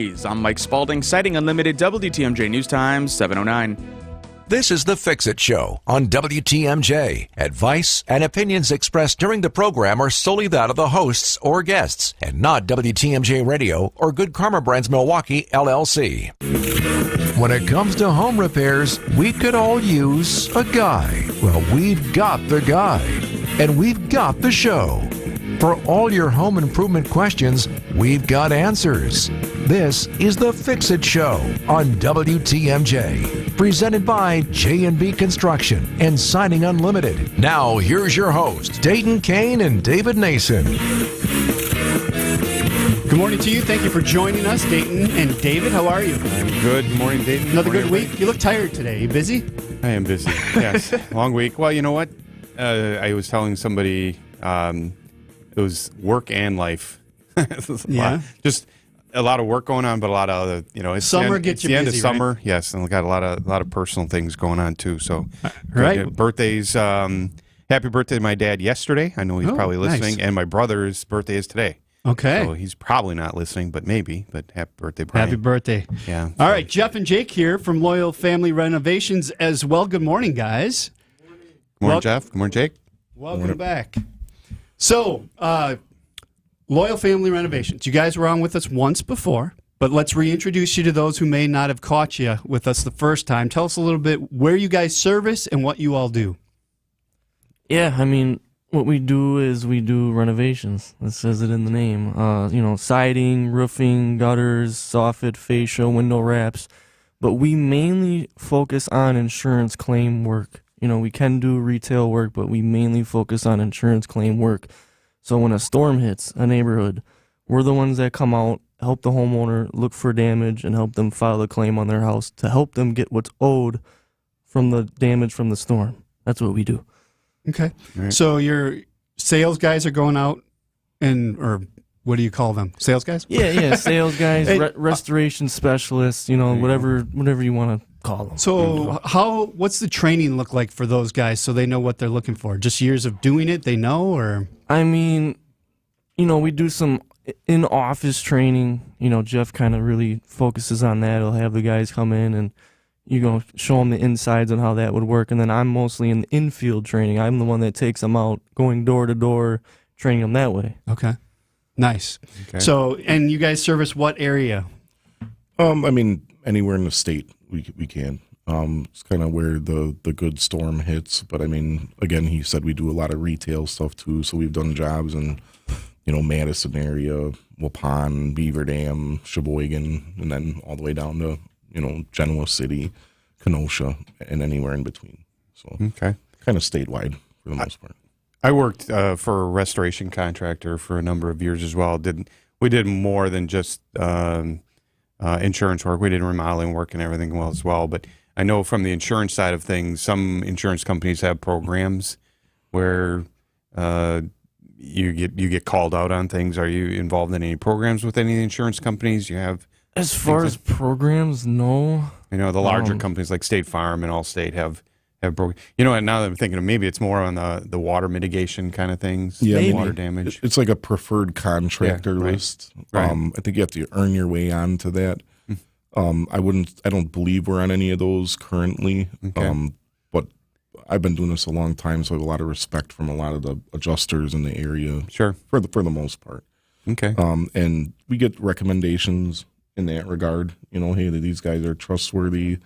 I'm Mike Spalding, citing Unlimited WTMJ News Time, 7:09. This is the Fix-It Show on WTMJ. Advice and opinions expressed during the program are solely that of the hosts or guests and not WTMJ Radio or Good Karma Brands Milwaukee, LLC. When it comes to home repairs, we could all use a guy. Well, we've got the guy, and we've got the show. For all your home improvement questions, we've got answers. This is the Fix-It Show on WTMJ, presented by J&B Construction and Siding Unlimited. Now, here's your hosts, Dayton Kane and David Nason. Good morning to you. Thank you for joining us, Dayton and David. How are you? I'm good. Good morning, Dayton. Another good week. You look tired today. You busy? I am busy. Yes. Long week. Well, you know what? I was telling somebody it was work and life. Yeah. Just a lot of work going on, but a lot of other, it's summer gets you the busy, end of summer. right? Yes, and we got a lot of personal things going on too. So, right. Birthdays. Happy birthday to my dad yesterday. I know he's probably listening, nice. and my brother's birthday is today. Okay. So he's probably not listening, but maybe. But happy birthday, Brian. Happy birthday. Yeah. All right, Jeff and Jake here from Loyal Family Renovations as well. Good morning, guys. Good morning, Jeff. Good morning, Jake. Welcome back. So, Loyal Family Renovations. You guys were on with us once before, but let's reintroduce you to those who may not have caught you with us the first time. Tell us a little bit where you guys service and what you all do. Yeah, I mean, what we do is we do renovations. It says it in the name. Siding, roofing, gutters, soffit, fascia, window wraps. But we mainly focus on insurance claim work. We can do retail work, but we mainly focus on insurance claim work. So when a storm hits a neighborhood, we're the ones that come out, help the homeowner look for damage, and help them file a claim on their house to help them get what's owed from the damage from the storm. That's what we do. Okay. Right. So your sales guys are going out or what do you call them? Sales guys? Yeah, sales guys, Hey, restoration specialists, whatever you want to call them. So what's the training look like for those guys so they know what they're looking for? Just years of doing it, they know, or? I mean, we do some in-office training. Jeff kind of really focuses on that. He'll have the guys come in and show them the insides on how that would work. And then I'm mostly in the infield training. I'm the one that takes them out, going door to door, training them that way. Okay. Nice. Okay. So, and you guys service what area? Anywhere in the state we can. It's kind of where the good storm hits. But again, he said we do a lot of retail stuff too. So we've done jobs in, Madison area, Waupun, Beaver Dam, Sheboygan, and then all the way down to, Genoa City, Kenosha, and anywhere in between. So Okay. kind of statewide for the most part. I worked for a restoration contractor for a number of years as well. We did more than just insurance work. We did remodeling work and everything as well. But I know from the insurance side of things, some insurance companies have programs where you get called out on things. Are you involved in any programs with any of the insurance companies? You have As far as programs, no. the larger companies like State Farm and Allstate have programs. And now that I'm thinking of maybe it's more on the water mitigation kind of things. Yeah, water damage. It's like a preferred contractor Yeah, right. list. Right. I think you have to earn your way onto that. I don't believe we're on any of those currently. Okay. But I've been doing this a long time, so I have a lot of respect from a lot of the adjusters in the area. Sure. For the most part. Okay. And we get recommendations in that regard. Hey, these guys are trustworthy.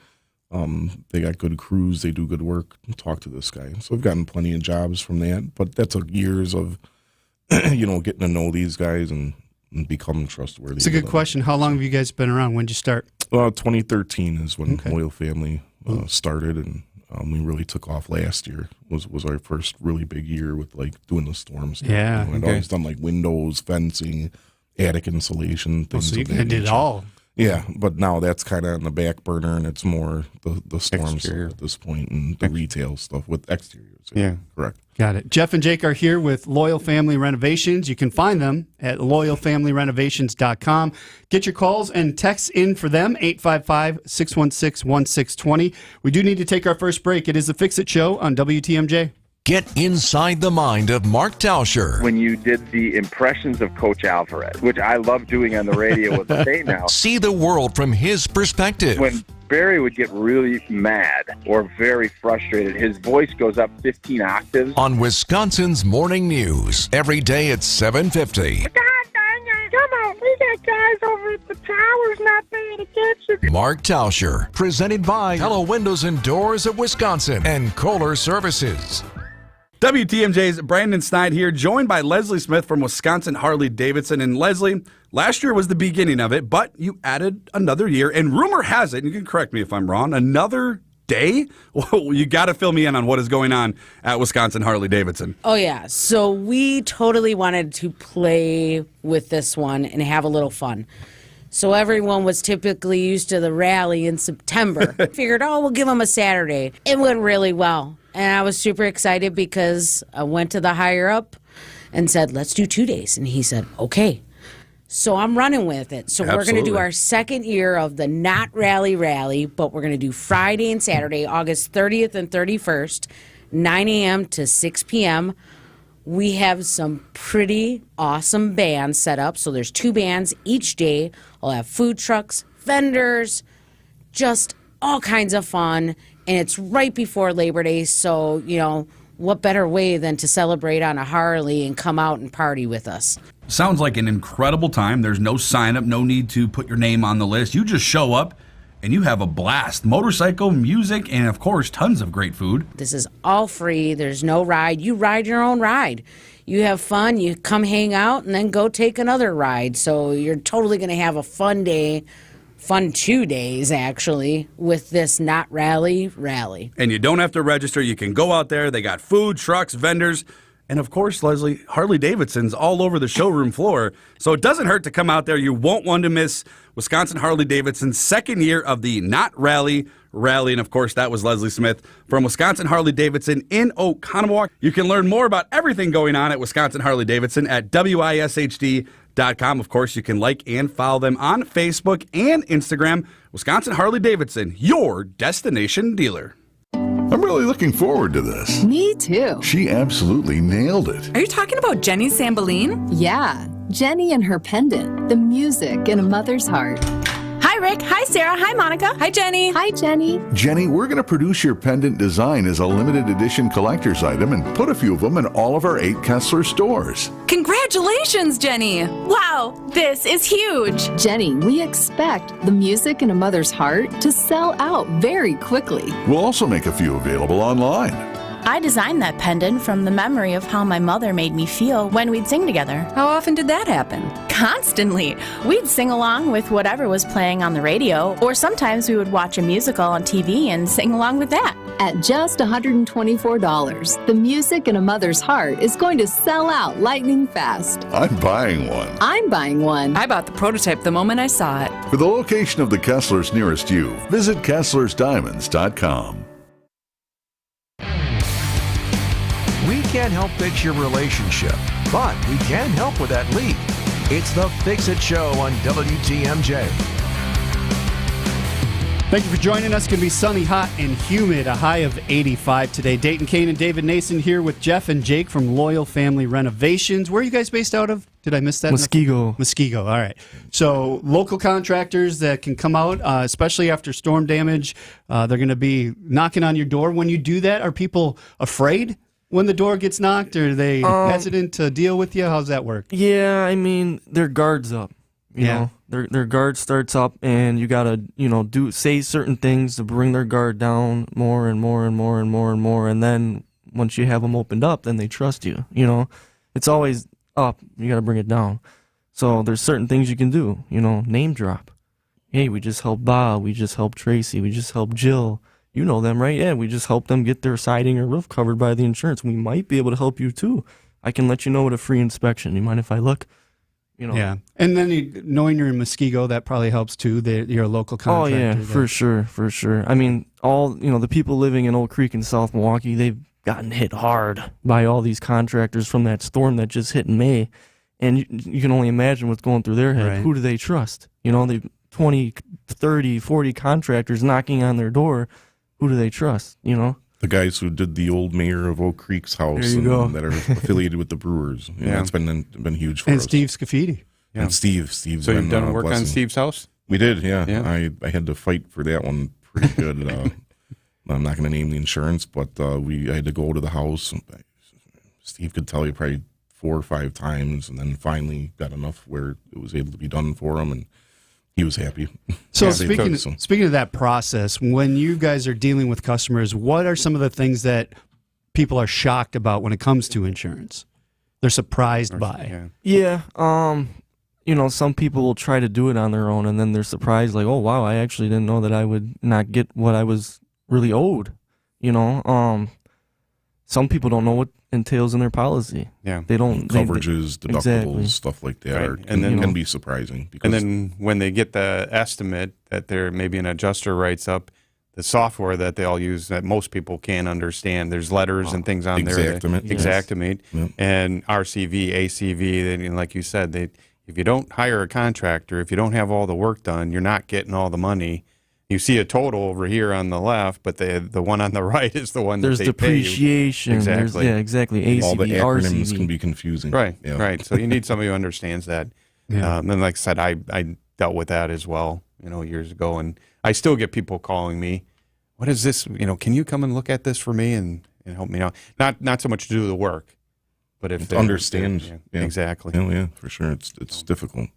They got good crews. They do good work. Talk to this guy. So we've gotten plenty of jobs from that. But that's years of, getting to know these guys and become trustworthy. It's a good question. How long have you guys been around? When did you start? 2013 is when Loyal Family started, and we really took off last year. Was our first really big year with doing the storm stuff. Yeah. I'd always done windows, fencing, attic insulation, things. So you of that did it nature. all. Yeah, but now that's kind of on the back burner, and it's more the storm Exterior. stuff at this point and the retail stuff with exteriors. Yeah. Correct. Got it. Jeff and Jake are here with Loyal Family Renovations. You can find them at loyalfamilyrenovations.com. Get your calls and texts in for them, 855-616-1620. We do need to take our first break. It is the Fix It Show on WTMJ. Get inside the mind of Mark Tauscher. When you did the impressions of Coach Alvarez, which I love doing on the radio with the state now. See the world from his perspective. When Barry would get really mad or very frustrated, his voice goes up 15 octaves. On Wisconsin's Morning News, every day at 7:50. God dang it, come on, we got guys over at the towers not paying attention. Mark Tauscher, presented by Hello Windows and Doors of Wisconsin and Kohler Services. WTMJ's Brandon Snide here, joined by Leslie Smith from Wisconsin Harley-Davidson. And Leslie, last year was the beginning of it, but you added another year, and rumor has it, and you can correct me if I'm wrong, another day? Well, you got to fill me in on what is going on at Wisconsin Harley-Davidson. Oh, yeah. So we totally wanted to play with this one and have a little fun. So everyone was typically used to the rally in September. Figured, we'll give them a Saturday. It went really well. And I was super excited because I went to the higher up and said, let's do 2 days. And he said, okay. So I'm running with it. So we're going to do our second year of the Not Rally, but we're going to do Friday and Saturday, August 30th and 31st, 9 a.m. to 6 p.m. We have some pretty awesome bands set up. So there's 2 bands each day. I'll have food trucks, vendors, just all kinds of fun. And it's right before Labor Day, so, what better way than to celebrate on a Harley and come out and party with us. Sounds like an incredible time. There's no sign up, no need to put your name on the list. You just show up and you have a blast. Motorcycle, music, and of course, tons of great food. This is all free. There's no ride. You ride your own ride. You have fun, you come hang out, and then go take another ride. So you're totally going to have a fun day. Fun 2 days, actually, with this Not Rally. And you don't have to register. You can go out there. They got food, trucks, vendors. And, of course, Leslie, Harley-Davidson's all over the showroom floor. So it doesn't hurt to come out there. You won't want to miss Wisconsin Harley-Davidson's second year of the Not Rally. And, of course, that was Leslie Smith from Wisconsin Harley-Davidson in Oconomowoc. You can learn more about everything going on at Wisconsin Harley-Davidson at WISHD.com. Of course, you can like and follow them on Facebook and Instagram. Wisconsin Harley-Davidson, your destination dealer. I'm really looking forward to this. Me too. She absolutely nailed it. Are you talking about Jenny Sambeline? Yeah, Jenny and her pendant, the music in a mother's heart. Hi, Rick. Hi, Sarah. Hi, Monica. Hi, Jenny. Hi, Jenny. Jenny, we're going to produce your pendant design as a limited edition collector's item and put a few of them in all of our 8 Kessler stores. Congratulations, Jenny. Wow, this is huge. Jenny, we expect the music in a mother's heart to sell out very quickly. We'll also make a few available online. I designed that pendant from the memory of how my mother made me feel when we'd sing together. How often did that happen? Constantly. We'd sing along with whatever was playing on the radio, or sometimes we would watch a musical on TV and sing along with that. At just $124, the music in a mother's heart is going to sell out lightning fast. I'm buying one. I'm buying one. I bought the prototype the moment I saw it. For the location of the Kesslers nearest you, visit KesslersDiamonds.com. We can't help fix your relationship, but we can help with that leak. It's the Fix It Show on WTMJ. Thank you for joining us. It's going to be sunny, hot, and humid. A high of 85 today. Dayton Kane and David Nason here with Jeff and Jake from Loyal Family Renovations. Where are you guys based out of? Did I miss that? Muskego. All right. So local contractors that can come out, especially after storm damage, they're going to be knocking on your door. When you do that, are people afraid when the door gets knocked, or are they hesitant to deal with you? How's that work? Yeah, I mean, their guard's up. You know, their guard starts up, and you gotta, say certain things to bring their guard down more and more and more and more and more, and then once you have them opened up, then they trust you. It's always up. You gotta bring it down. So there's certain things you can do. Name drop. Hey, we just helped Bob. We just helped Tracy. We just helped Jill. You know them, right? Yeah, we just helped them get their siding or roof covered by the insurance. We might be able to help you too. I can let you know with a free inspection. You mind if I look? Yeah, and then knowing you're in Muskego, that probably helps too. You're a local contractor. Oh yeah, for sure. I mean, all the people living in Oak Creek and South Milwaukee, they've gotten hit hard by all these contractors from that storm that just hit in May, and you can only imagine what's going through their head. Right. Who do they trust? They've 20, 30, 40 contractors knocking on their door. Who do they trust? They're The guys who did the old mayor of Oak Creek's house There you go. that are affiliated with the Brewers. Yeah. It's been huge for And us. Steve Scafidi. Yeah. And Steve's So you've been, done work on blessing. Steve's house? We did, yeah. Yeah. I had to fight for that one pretty good. I'm not going to name the insurance, but I had to go to the house. Steve could tell you probably 4 or 5 times, and then finally got enough where it was able to be done for him, and he was happy. So Yeah, speaking of that process, when you guys are dealing with customers, what are some of the things that people are shocked about when it comes to insurance? They're surprised by. Yeah. Some people will try to do it on their own, and then they're surprised, like, oh, wow, I actually didn't know that I would not get what I was really owed. Some people don't know what entails in their policy. Yeah. They don't. Coverages, deductibles, exactly. stuff like that Right. And then can be surprising. Because And then when they get the estimate that there maybe an adjuster writes up, the software that they all use that most people can't understand, there's letters and things on there. Exactimate. Exactimate. Yep. And RCV, ACV, and like you said, if you don't hire a contractor, if you don't have all the work done, you're not getting all the money. You see a total over here on the left, but the one on the right is the one There's that they depreciation. pay you. Exactly. Exactly. ACV, all the acronyms RCV. can be confusing. Right, Yeah. right. So you need somebody who understands that. Yeah. And like I said, I dealt with that as well, years ago. And I still get people calling me, what is this? Can you come and look at this for me and help me out? Not so much to do the work, but if To understand. Yeah. Exactly. Yeah, for sure. It's difficult.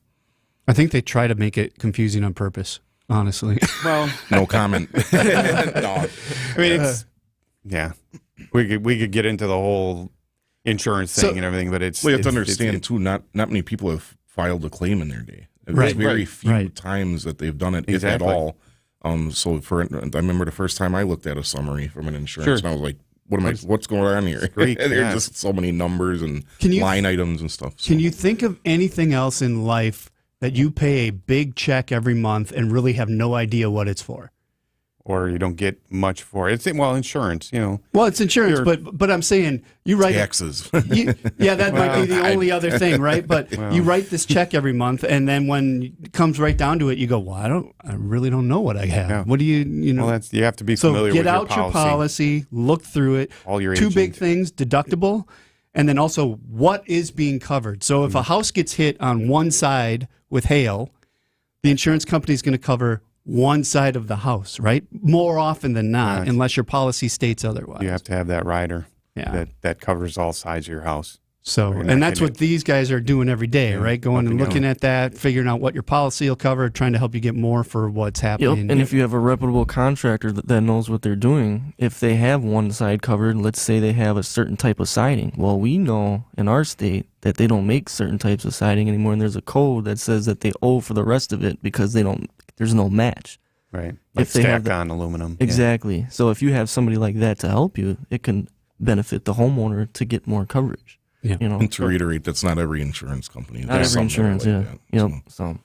I think they try to make it confusing on purpose, honestly. Well, No comment. No. I mean, it's we could get into the whole insurance thing and everything, but it's Well, you have to it's- understand too. Not many people have filed a claim in their day. There's Right. very Right. few Right. times that they've done it, Exactly. if at all. So I remember the first time I looked at a summary from an insurance, Sure. and I was like, what's going on here? Greek, There's yeah. just so many numbers and Can you- line items and stuff. So. Can you think of anything else in life that you pay a big check every month and really have no idea what it's for? or you don't get much for it. Insurance, Well, it's insurance, but I'm saying you write taxes. That might be the only other thing, right? But Well. you write this check every month, and then when it comes right down to it, you go, "Well, I really don't know what I have. Yeah. What do you know?" Well, you have to be So familiar get with out your policy, look through it. All your two big agent. things: deductible, and then also what is being covered. So if a house gets hit on one side with hail, the insurance company is going to cover one side of the house, right? More often than not, Right. unless your policy states otherwise. You have to have that rider that covers all sides of your house. So, Or you're not and that's getting what these guys are doing every day, right? Going and Up and looking down. at that, figuring out what your policy will cover, trying to help you get more for what's happening. And if you have a reputable contractor that knows what they're doing, if they have one side covered, let's say they have a certain type of siding. Well, we know in our state that they don't make certain types of siding anymore, and there's a code that says that they owe for the rest of it because there's no match. Right. Like If they have stack on aluminum. Exactly. So if you have somebody like that to help you, it can benefit the homeowner to get more coverage. Yeah. And to reiterate, that's not every insurance company. Not There's every some that are insurance, like yeah. that. Yep. So.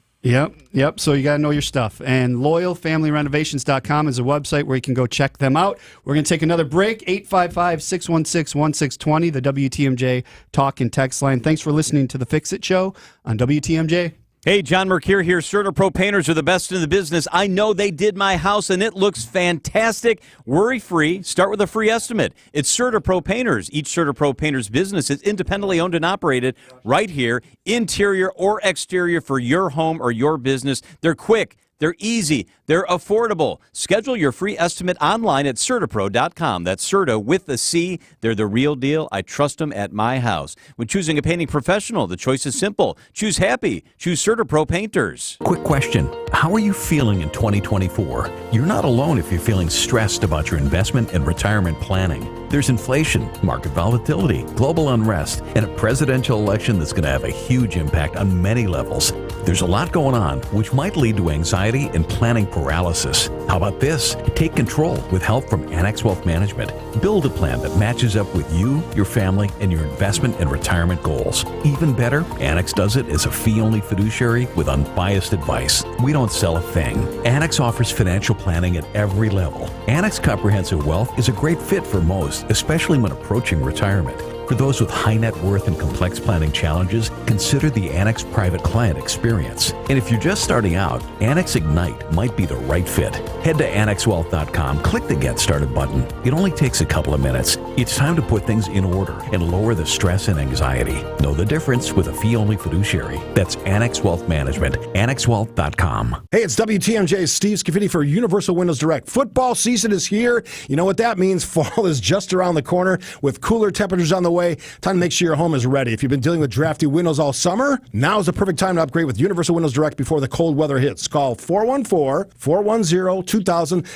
Yep. So you got to know your stuff. And loyalfamilyrenovations.com is a website where you can go check them out. We're going to take another break. 855-616-1620, the WTMJ talk and text line. Thanks for listening to The Fix-It Show on WTMJ. Hey, John Mercure here. CertaPro Painters are the best in the business. I know they did my house, and it looks fantastic. Worry-free. Start with a free estimate. It's CertaPro Painters. Each CertaPro Painters business is independently owned and operated right here, interior or exterior for your home or your business. They're quick. They're easy. They're affordable. Schedule your free estimate online at CertaPro.com. That's Certa with a C. They're the real deal. I trust them at my house. When choosing a painting professional, the choice is simple. Choose happy. Choose CertaPro Painters. Quick question. How are you feeling in 2024? You're not alone if you're feeling stressed about your investment and retirement planning. There's inflation, market volatility, global unrest, and a presidential election that's going to have a huge impact on many levels. There's a lot going on, which might lead to anxiety and planning paralysis. How about this? Take control with help from Annex Wealth Management. Build a plan that matches up with you, your family, and your investment and retirement goals. Even better, Annex does it as a fee-only fiduciary with unbiased advice. We don't sell a thing. Annex offers financial planning at every level. Annex Comprehensive Wealth is a great fit for most, especially when approaching retirement. For those with high net worth and complex planning challenges, consider the Annex Private Client Experience. And if you're just starting out, Annex Ignite might be the right fit. Head to AnnexWealth.com, click the Get Started button. It only takes a couple of minutes. It's time to put things in order and lower the stress and anxiety. Know the difference with a fee-only fiduciary. That's Annex Wealth Management, AnnexWealth.com. Hey, it's WTMJ's Steve Scafidi for Universal Windows Direct. Football season is here. You know what that means. Fall is just around the corner with cooler temperatures on the way. Time to make sure your home is ready. If you've been dealing with drafty windows all summer, now is the perfect time to upgrade with Universal Windows Direct before the cold weather hits. Call 414-410-2000.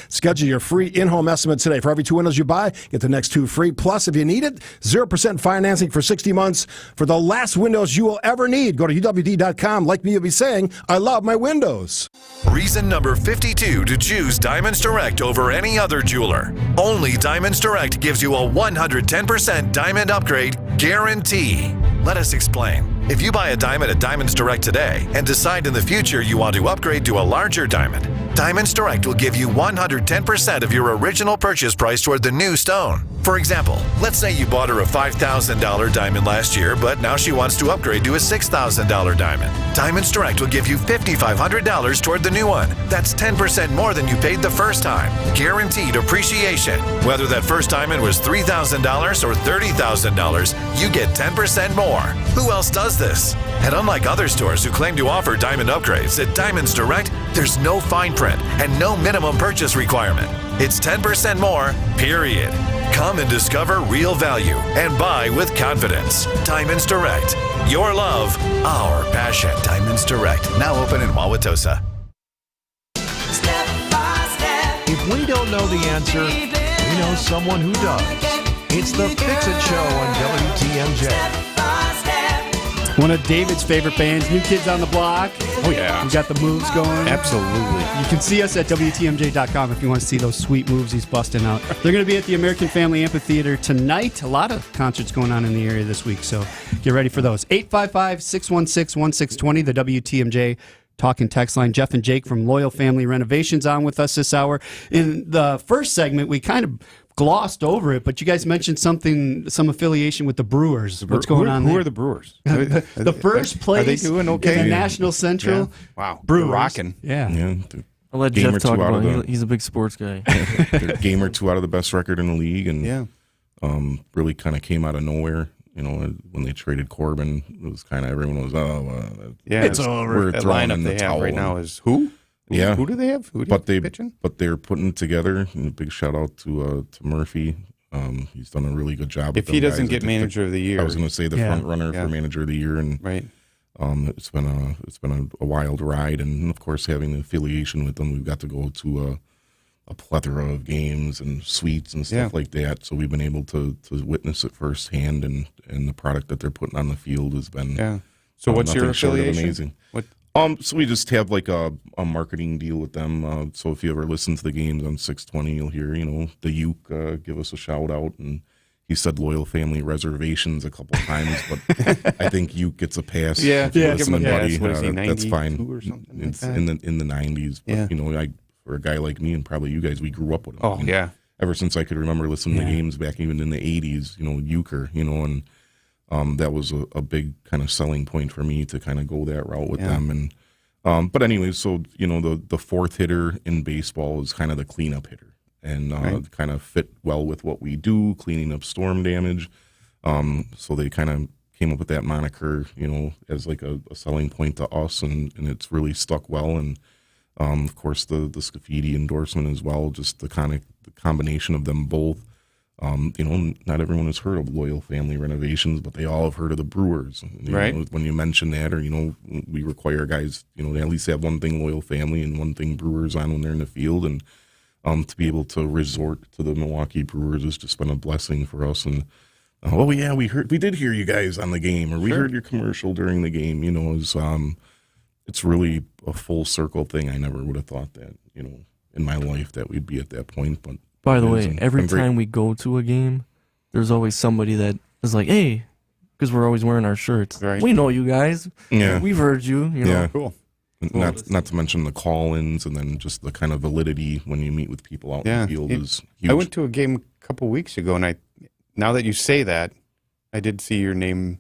Schedule your free in-home estimate today. For every 2 windows you buy, get the next 2 free. Plus, if you need it, 0% financing for 60 months for the last windows you will ever need. Go to UWD.com. Like me, you'll be saying, I love my windows. Reason number 52 to choose Diamonds Direct over any other jeweler. Only Diamonds Direct gives you a 110% diamond upgrade guarantee. Let us explain. If you buy a diamond at Diamonds Direct today and decide in the future you want to upgrade to a larger diamond, Diamonds Direct will give you 110% of your original purchase price toward the new stone. For example, let's say you bought her a $5,000 diamond last year, but now she wants to upgrade to a $6,000 diamond. Diamonds Direct will give you $5,500 toward the new one. That's 10% more than you paid the first time. Guaranteed appreciation. Whether that first diamond was $3,000 or $30,000, you get 10% more. Who else does this? And unlike other stores who claim to offer diamond upgrades, at Diamonds Direct, there's no fine print and no minimum purchase requirement. It's 10% more, period. Come and discover real value and buy with confidence. Diamonds Direct. Your love, our passion. Diamonds Direct. Now open in Wauwatosa. If we don't know the answer, we know someone who does. It's the Fix-It Show on WTMJ. One of David's favorite bands, New Kids on the Block. Oh, yeah. We got the moves going. Absolutely. You can see us at WTMJ.com if you want to see those sweet moves he's busting out. They're going to be at the American Family Amphitheater tonight. A lot of concerts going on in the area this week, so get ready for those. 855-616-1620, the WTMJ talk and text line. Jeff and Jake from Loyal Family Renovations on with us this hour. In the first segment, we kind of glossed over it, but you guys mentioned some affiliation with the Brewers. What's going on there? Who are the Brewers? The first place are they doing okay? in the National Central. Yeah. Wow. Brewers. They're rocking. Yeah. I'll let Jeff talk about it. He's a big sports guy. They're a game or two out of the best record in the league, and really kind of came out of nowhere. You know, when they traded Corbin, it was kind of everyone was, it's over. We're that throwing lineup in the they towel have right now is who? Yeah. Who do they have? But they're putting it together. And a big shout out to Murphy. He's done a really good job. If he doesn't get manager of the year, I was going to say the front runner for manager of the year, and it's been a wild ride. And of course, having the affiliation with them, we've got to go to a plethora of games and suites and stuff like that. So we've been able to witness it firsthand, and the product that they're putting on the field has been So what's your affiliation? Amazing. What? So we just have like a marketing deal with them. So if you ever listen to the games on 620, you'll hear, the Uke give us a shout out, and he said Loyal Family Reservations a couple times, but I think Uke gets a pass. Yeah, listen, buddy. What is he, that's fine. or something It's like that? in the 90s. But, for a guy like me and probably you guys, we grew up with him. Oh, yeah. Ever since I could remember listening to games back even in the 80s, Euchre, and that was a big kind of selling point for me to kind of go that route with them. And but anyway, so the fourth hitter in baseball is kind of the cleanup hitter, and kind of fit well with what we do, cleaning up storm damage. So they kind of came up with that moniker, as like a selling point to us, and it's really stuck well. And of course the Scafidi endorsement as well, just the combination of them both. Not everyone has heard of Loyal Family Renovations, but they all have heard of the Brewers. When you mention that, or, we require guys, to at least have one thing Loyal Family and one thing Brewers on when they're in the field. And to be able to resort to the Milwaukee Brewers has just been a blessing for us. And, we did hear you guys on the game, or we heard your commercial during the game, it's really a full circle thing. I never would have thought that, in my life that we'd be at that point, but. By the way, every time we go to a game, there's always somebody that is like, hey, because we're always wearing our shirts. Right. We know you guys. Yeah. We've heard you. Yeah. Cool. Not to mention the call-ins, and then just the kind of validity when you meet with people out in the field is huge. I went to a game a couple weeks ago, and now that you say that, I did see your name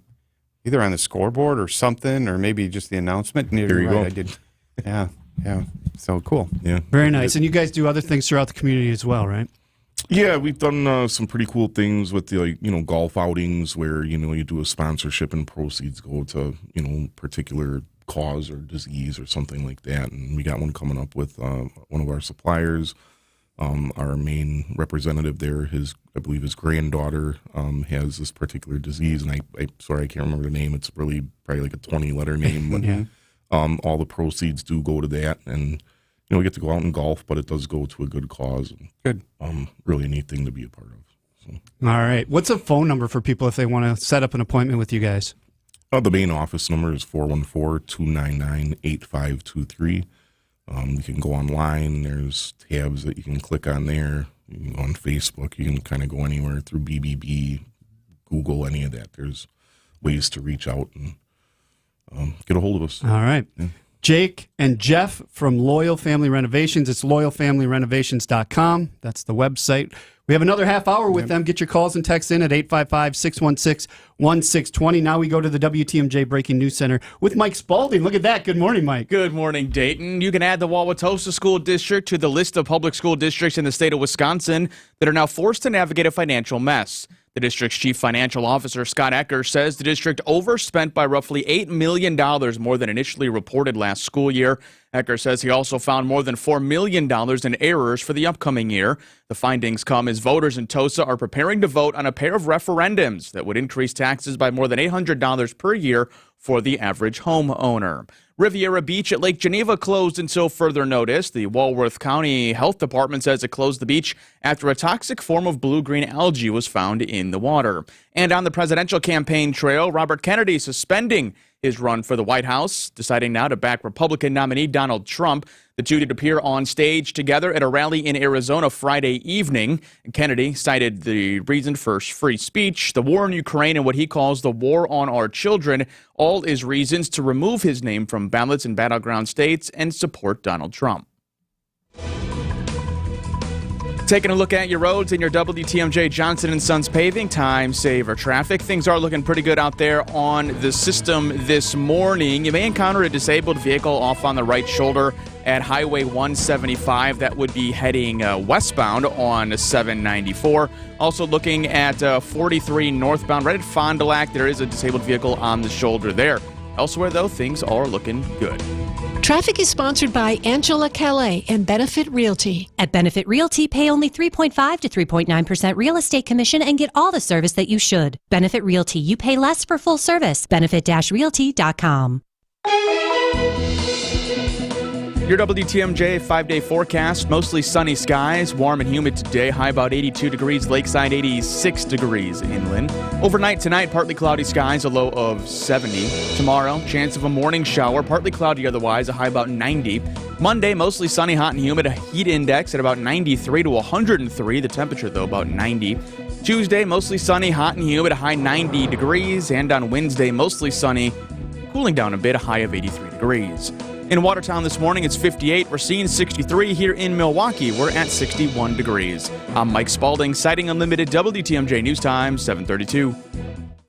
either on the scoreboard or something, or maybe just the announcement. Here you go. I did. Yeah. Yeah. So cool. Yeah. Very nice. And you guys do other things throughout the community as well, right? Yeah, we've done some pretty cool things with the golf outings where you do a sponsorship and proceeds go to particular cause or disease or something like that. And we got one coming up with one of our suppliers. Our main representative there, I believe his granddaughter has this particular disease, and I can't remember the name. It's really probably like a 20-letter name. But, Yeah. all the proceeds do go to that, and we get to go out and golf, but it does go to a good cause. Good. Really a neat thing to be a part of. So. All right. What's a phone number for people if they want to set up an appointment with you guys? The main office number is 414-299-8523. You can go online. There's tabs that you can click on there. You can go on Facebook. You can kind of go anywhere through BBB, Google, any of that. There's ways to reach out and get a hold of us. All right. Yeah. Jake and Jeff from Loyal Family Renovations. It's loyalfamilyrenovations.com. That's the website. We have another half hour with them. Get your calls and texts in at 855-616-1620. Now we go to the WTMJ Breaking News Center with Mike Spalding. Look at that. Good morning, Mike. Good morning, Dayton. You can add the Wauwatosa School District to the list of public school districts in the state of Wisconsin that are now forced to navigate a financial mess. The district's chief financial officer, Scott Ecker, says the district overspent by roughly $8 million more than initially reported last school year. Ecker says he also found more than $4 million in errors for the upcoming year. The findings come as voters in Tosa are preparing to vote on a pair of referendums that would increase taxes by more than $800 per year for the average homeowner. Riviera Beach at Lake Geneva closed until further notice. The Walworth County Health Department says it closed the beach after a toxic form of blue-green algae was found in the water. And on the presidential campaign trail, Robert Kennedy suspending his run for the White House, deciding now to back Republican nominee Donald Trump. The two did appear on stage together at a rally in Arizona Friday evening. Kennedy cited the reason for free speech, the war in Ukraine, and what he calls the war on our children, all as reasons to remove his name from ballots in battleground states and support Donald Trump. Taking a look at your roads and your WTMJ Johnson & Sons paving time saver traffic. Things are looking pretty good out there on the system this morning. You may encounter a disabled vehicle off on the right shoulder at Highway 175. That would be heading westbound on 794. Also looking at 43 northbound right at Fond du Lac. There is a disabled vehicle on the shoulder there. Elsewhere, though, things are looking good. Traffic is sponsored by Angela Calais and Benefit Realty. At Benefit Realty, pay only 3.5 to 3.9% real estate commission and get all the service that you should. Benefit Realty, you pay less for full service. Benefit-realty.com. Your WTMJ 5-day forecast, mostly sunny skies, warm and humid today, high about 82 degrees, lakeside 86 degrees inland. Overnight tonight, partly cloudy skies, a low of 70. Tomorrow, chance of a morning shower, partly cloudy otherwise, a high about 90. Monday, mostly sunny, hot and humid, a heat index at about 93 to 103. The temperature, though, about 90. Tuesday, mostly sunny, hot and humid, a high 90 degrees. And on Wednesday, mostly sunny, cooling down a bit, a high of 83 degrees. In Watertown this morning, it's 58. We're seeing 63. Here in Milwaukee, we're at 61 degrees. I'm Mike Spalding, Sighting Unlimited, WTMJ News Time, 7:32.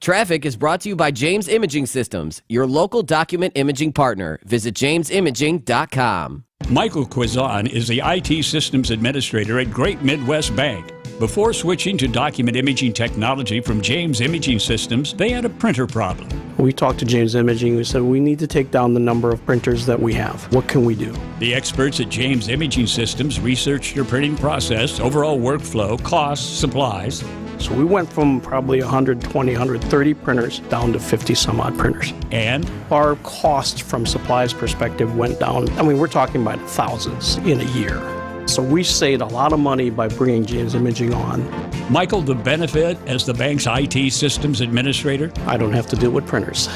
Traffic is brought to you by James Imaging Systems, your local document imaging partner. Visit jamesimaging.com. Michael Quizon is the IT Systems Administrator at Great Midwest Bank. Before switching to document imaging technology from James Imaging Systems, they had a printer problem. We talked to James Imaging. We said, we need to take down the number of printers that we have. What can we do? The experts at James Imaging Systems researched your printing process, overall workflow, costs, supplies. So we went from probably 120, 130 printers down to 50 some odd printers. And our cost from supplies perspective went down. I mean, we're talking about thousands in a year. So we saved a lot of money by bringing James Imaging on. Michael, the benefit as the bank's IT Systems Administrator? I don't have to deal with printers.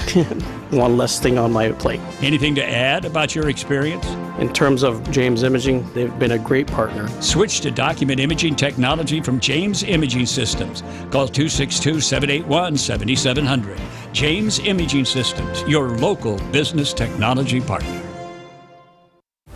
One less thing on my plate. Anything to add about your experience? In terms of James Imaging, they've been a great partner. Switch to document imaging technology from James Imaging Systems. Call 262-781-7700. James Imaging Systems, your local business technology partner.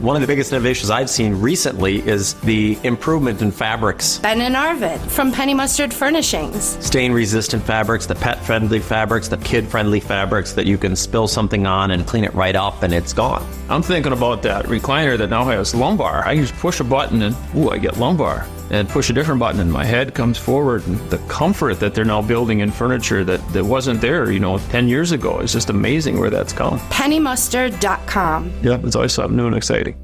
One of the biggest innovations I've seen recently is the improvement in fabrics. Ben and Arvid from Penny Mustard Furnishings. Stain-resistant fabrics, the pet-friendly fabrics, the kid-friendly fabrics that you can spill something on and clean it right up and it's gone. I'm thinking about that recliner that now has lumbar. I just push a button and, I get lumbar. And push a different button and my head comes forward. And the comfort that they're now building in furniture that wasn't there, 10 years ago. It's just amazing where that's come. PennyMustard.com. Yeah, it's always something new and exciting.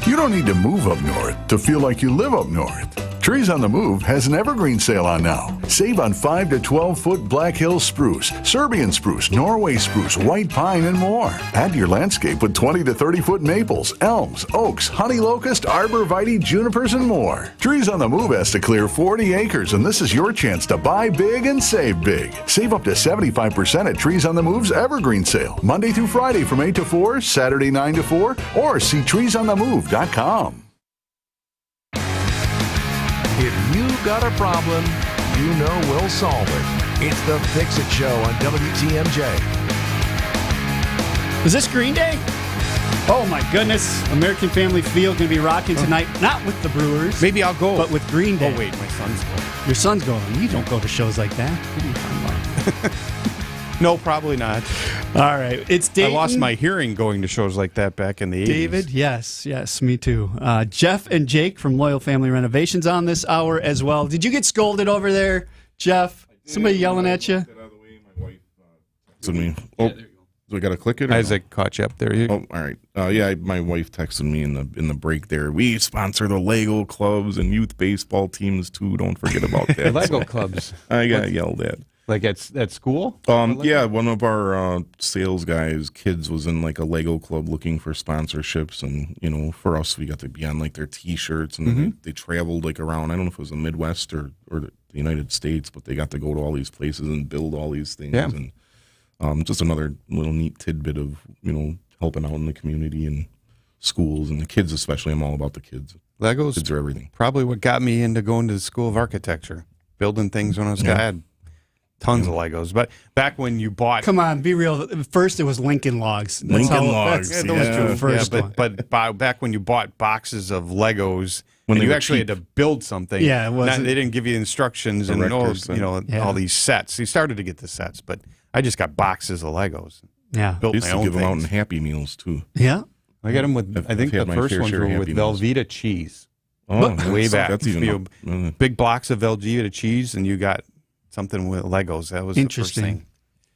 You don't need to move up north to feel like you live up north. Trees on the Move has an evergreen sale on now. Save on 5 to 12-foot Black Hills spruce, Serbian spruce, Norway spruce, white pine, and more. Add to your landscape with 20 to 30-foot maples, elms, oaks, honey locust, arborvitae, junipers, and more. Trees on the Move has to clear 40 acres, and this is your chance to buy big and save big. Save up to 75% at Trees on the Move's evergreen sale, Monday through Friday from 8 to 4, Saturday 9 to 4, or see treesonthemove.com. If you got a problem, you know we'll solve it. It's the Fix-It Show on WTMJ. Is this Green Day? Oh my goodness. American Family Field going to be rocking tonight. Not with the Brewers. Maybe I'll go. But with Green Day. Oh, wait, my son's going. Your son's going. You don't go to shows like that. What are you talking about? No, probably not. All right. It's Dayton. I lost my hearing going to shows like that back in the 80s. David, yes, me too. Jeff and Jake from Loyal Family Renovations on this hour as well. Did you get scolded over there, Jeff? Somebody yelling at you? To me. Oh, do I got to click it? Or Isaac caught you up there. Oh, all right. Yeah, my wife texted me in the break there. We sponsor the Lego clubs and youth baseball teams too. Don't forget about that. Lego clubs. I got yelled at. Like at school? Yeah, one of our sales guys' kids was in like a Lego club looking for sponsorships, and for us, we got to be on like their T-shirts, and they traveled like around. I don't know if it was the Midwest or the United States, but they got to go to all these places and build all these things. Yeah. And just another little neat tidbit of helping out in the community and schools and the kids especially. I'm all about the kids. Legos kids are everything. Probably what got me into going to the School of Architecture, building things when I was a kid. Tons of Legos. But back when you bought... Come on, be real. First, it was Lincoln Logs. Logs. But back when you bought boxes of Legos, when you actually had to build something, they didn't give you instructions and all these sets. You started to get the sets, but I just got boxes of Legos. Yeah. They Built used my to own give them out in things. Happy Meals, too. Yeah. I got them with, I think the first ones were with Velveeta cheese. Oh, way back. That's even big blocks of Velveeta cheese, and you got something with Legos. That was interesting. The first thing.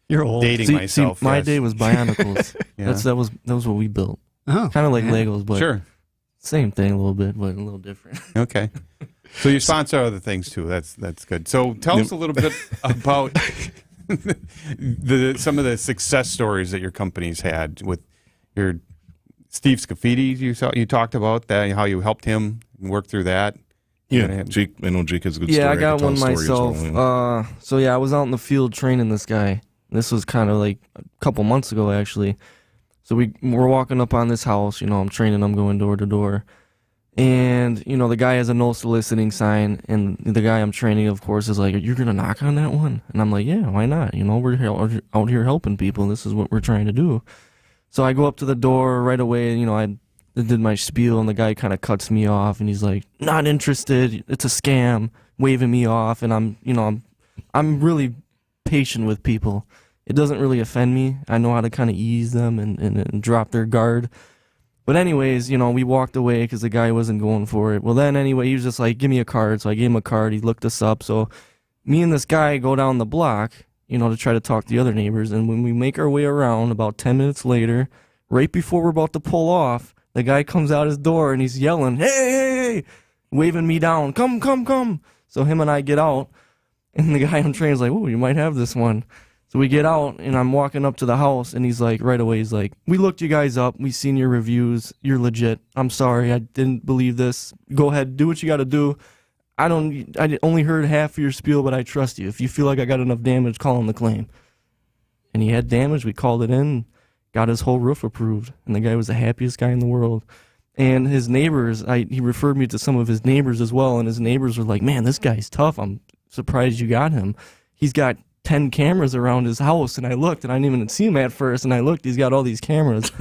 You're old. Dating myself. My day was Bionicles. That was what we built. Oh, kind of like Legos, but sure, same thing a little bit, but a little different. Okay. So you sponsor other things too. That's good. So tell us a little bit about some of the success stories that your company's had with your Steve Scafidi. You talked about that, how you helped him work through that. Yeah, Jake. I know Jake has a good story. Yeah, I got one myself. Well, I was out in the field training this guy. This was kind of like a couple months ago, actually. So we're walking up on this house. I'm training. I'm going door to door, and the guy has a no soliciting sign. And the guy I'm training, of course, is like, "You're gonna knock on that one?" And I'm like, "Yeah, why not? We're out here helping people. This is what we're trying to do." So I go up to the door right away. I did my spiel, and the guy kind of cuts me off, and he's like, "Not interested. It's a scam," waving me off. And I'm really patient with people. It doesn't really offend me. I know how to kind of ease them and drop their guard. But anyways, we walked away because the guy wasn't going for it. Well, then anyway, he was just like, "Give me a card." So I gave him a card. He looked us up. So me and this guy go down the block, to try to talk to the other neighbors. And when we make our way around, about 10 minutes later, right before we're about to pull off, the guy comes out his door and he's yelling, hey, waving me down, come. So him and I get out, and the guy on train is like, "Oh, you might have this one." So we get out, and I'm walking up to the house, and he's like, right away, he's like, "We looked you guys up. We seen your reviews. You're legit. I'm sorry. I didn't believe this. Go ahead, do what you got to do. I only heard half of your spiel, but I trust you. If you feel like I got enough damage, call in the claim." And he had damage. We called it in. Got his whole roof approved, and the guy was the happiest guy in the world. And his neighbors, he referred me to some of his neighbors as well, and his neighbors were like, "Man, this guy's tough. I'm surprised you got him. He's got 10 cameras around his house." And I looked, and I didn't even see him at first, and I looked, he's got all these cameras.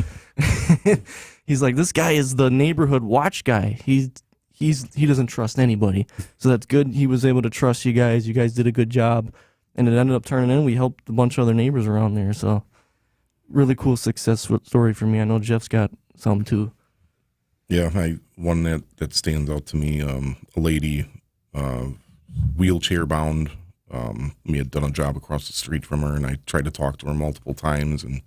He's like, this guy is the neighborhood watch guy. He doesn't trust anybody. So that's good. He was able to trust you guys. You guys did a good job. And it ended up turning in. We helped a bunch of other neighbors around there. So really cool success story for me. I know Jeff's got some too. Yeah, one that stands out to me, a lady, wheelchair bound. We had done a job across the street from her, and I tried to talk to her multiple times, and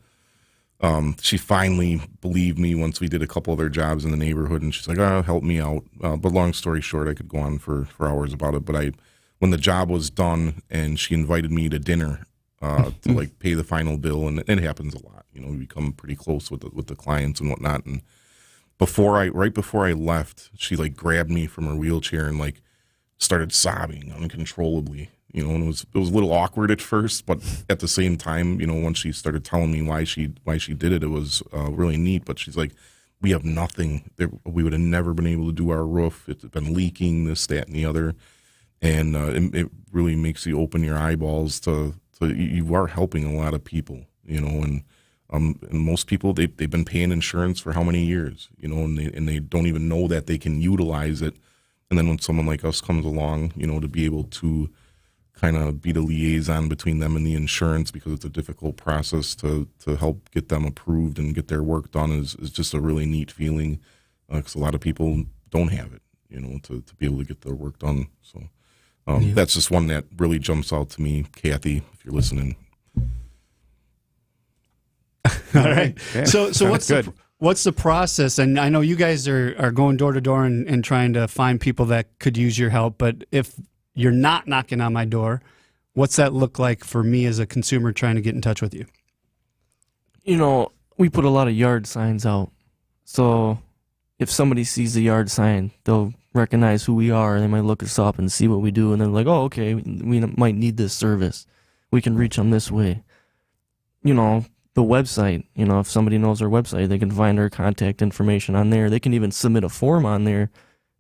she finally believed me once we did a couple other jobs in the neighborhood, and she's like, "Oh, help me out." But long story short, I could go on for hours about it. But when the job was done, and she invited me to dinner to like pay the final bill, and it happens a lot. You know, we become pretty close with the clients and whatnot. And right before I left, she like grabbed me from her wheelchair and like started sobbing uncontrollably. You know, and it was a little awkward at first, but at the same time, you know, once she started telling me why she did it, it was really neat. But she's like, "We have nothing. We would have never been able to do our roof. It's been leaking, this, that, and the other." And it really makes you open your eyeballs to you are helping a lot of people, you know, and most people they've been paying insurance for how many years, you know, and they don't even know that they can utilize it. And then when someone like us comes along, you know, to be able to kind of be the liaison between them and the insurance, because it's a difficult process to help get them approved and get their work done, is just a really neat feeling, because a lot of people don't have it, you know, to be able to get their work done. So that's just one that really jumps out to me. Kathy, if you're listening. All right. Yeah. So what's the process? And I know you guys are going door to door and trying to find people that could use your help, but if you're not knocking on my door, what's that look like for me as a consumer trying to get in touch with you? You know, we put a lot of yard signs out. So if somebody sees the yard sign, they'll recognize who we are. They might look us up and see what we do, and they're like, "Oh, okay, we might need this service. We can reach them this way." You know, the website, you know, if somebody knows our website, they can find our contact information on there. They can even submit a form on there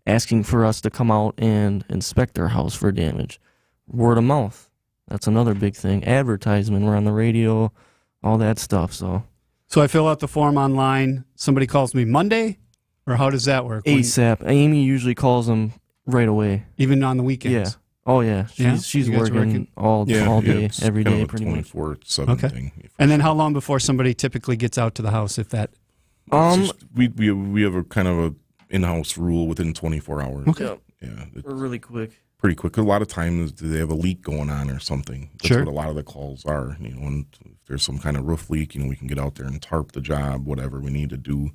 asking for us to come out and inspect their house for damage. Word of mouth, that's another big thing. Advertisement, we're on the radio, all that stuff. So I fill out the form online. Somebody calls me Monday, or how does that work? ASAP. Amy usually calls them right away. Even on the weekends? Yeah. Oh, yeah. She's working all day, every day, pretty much. 24/7 thing. And then how long before somebody typically gets out to the house, if that? We have a kind of a in-house rule within 24 hours. Okay. Yeah. We're really quick. Pretty quick. A lot of times they have a leak going on or something. That's Sure. what a lot of the calls are. You know, and if there's some kind of roof leak, you know, we can get out there and tarp the job, whatever we need to do.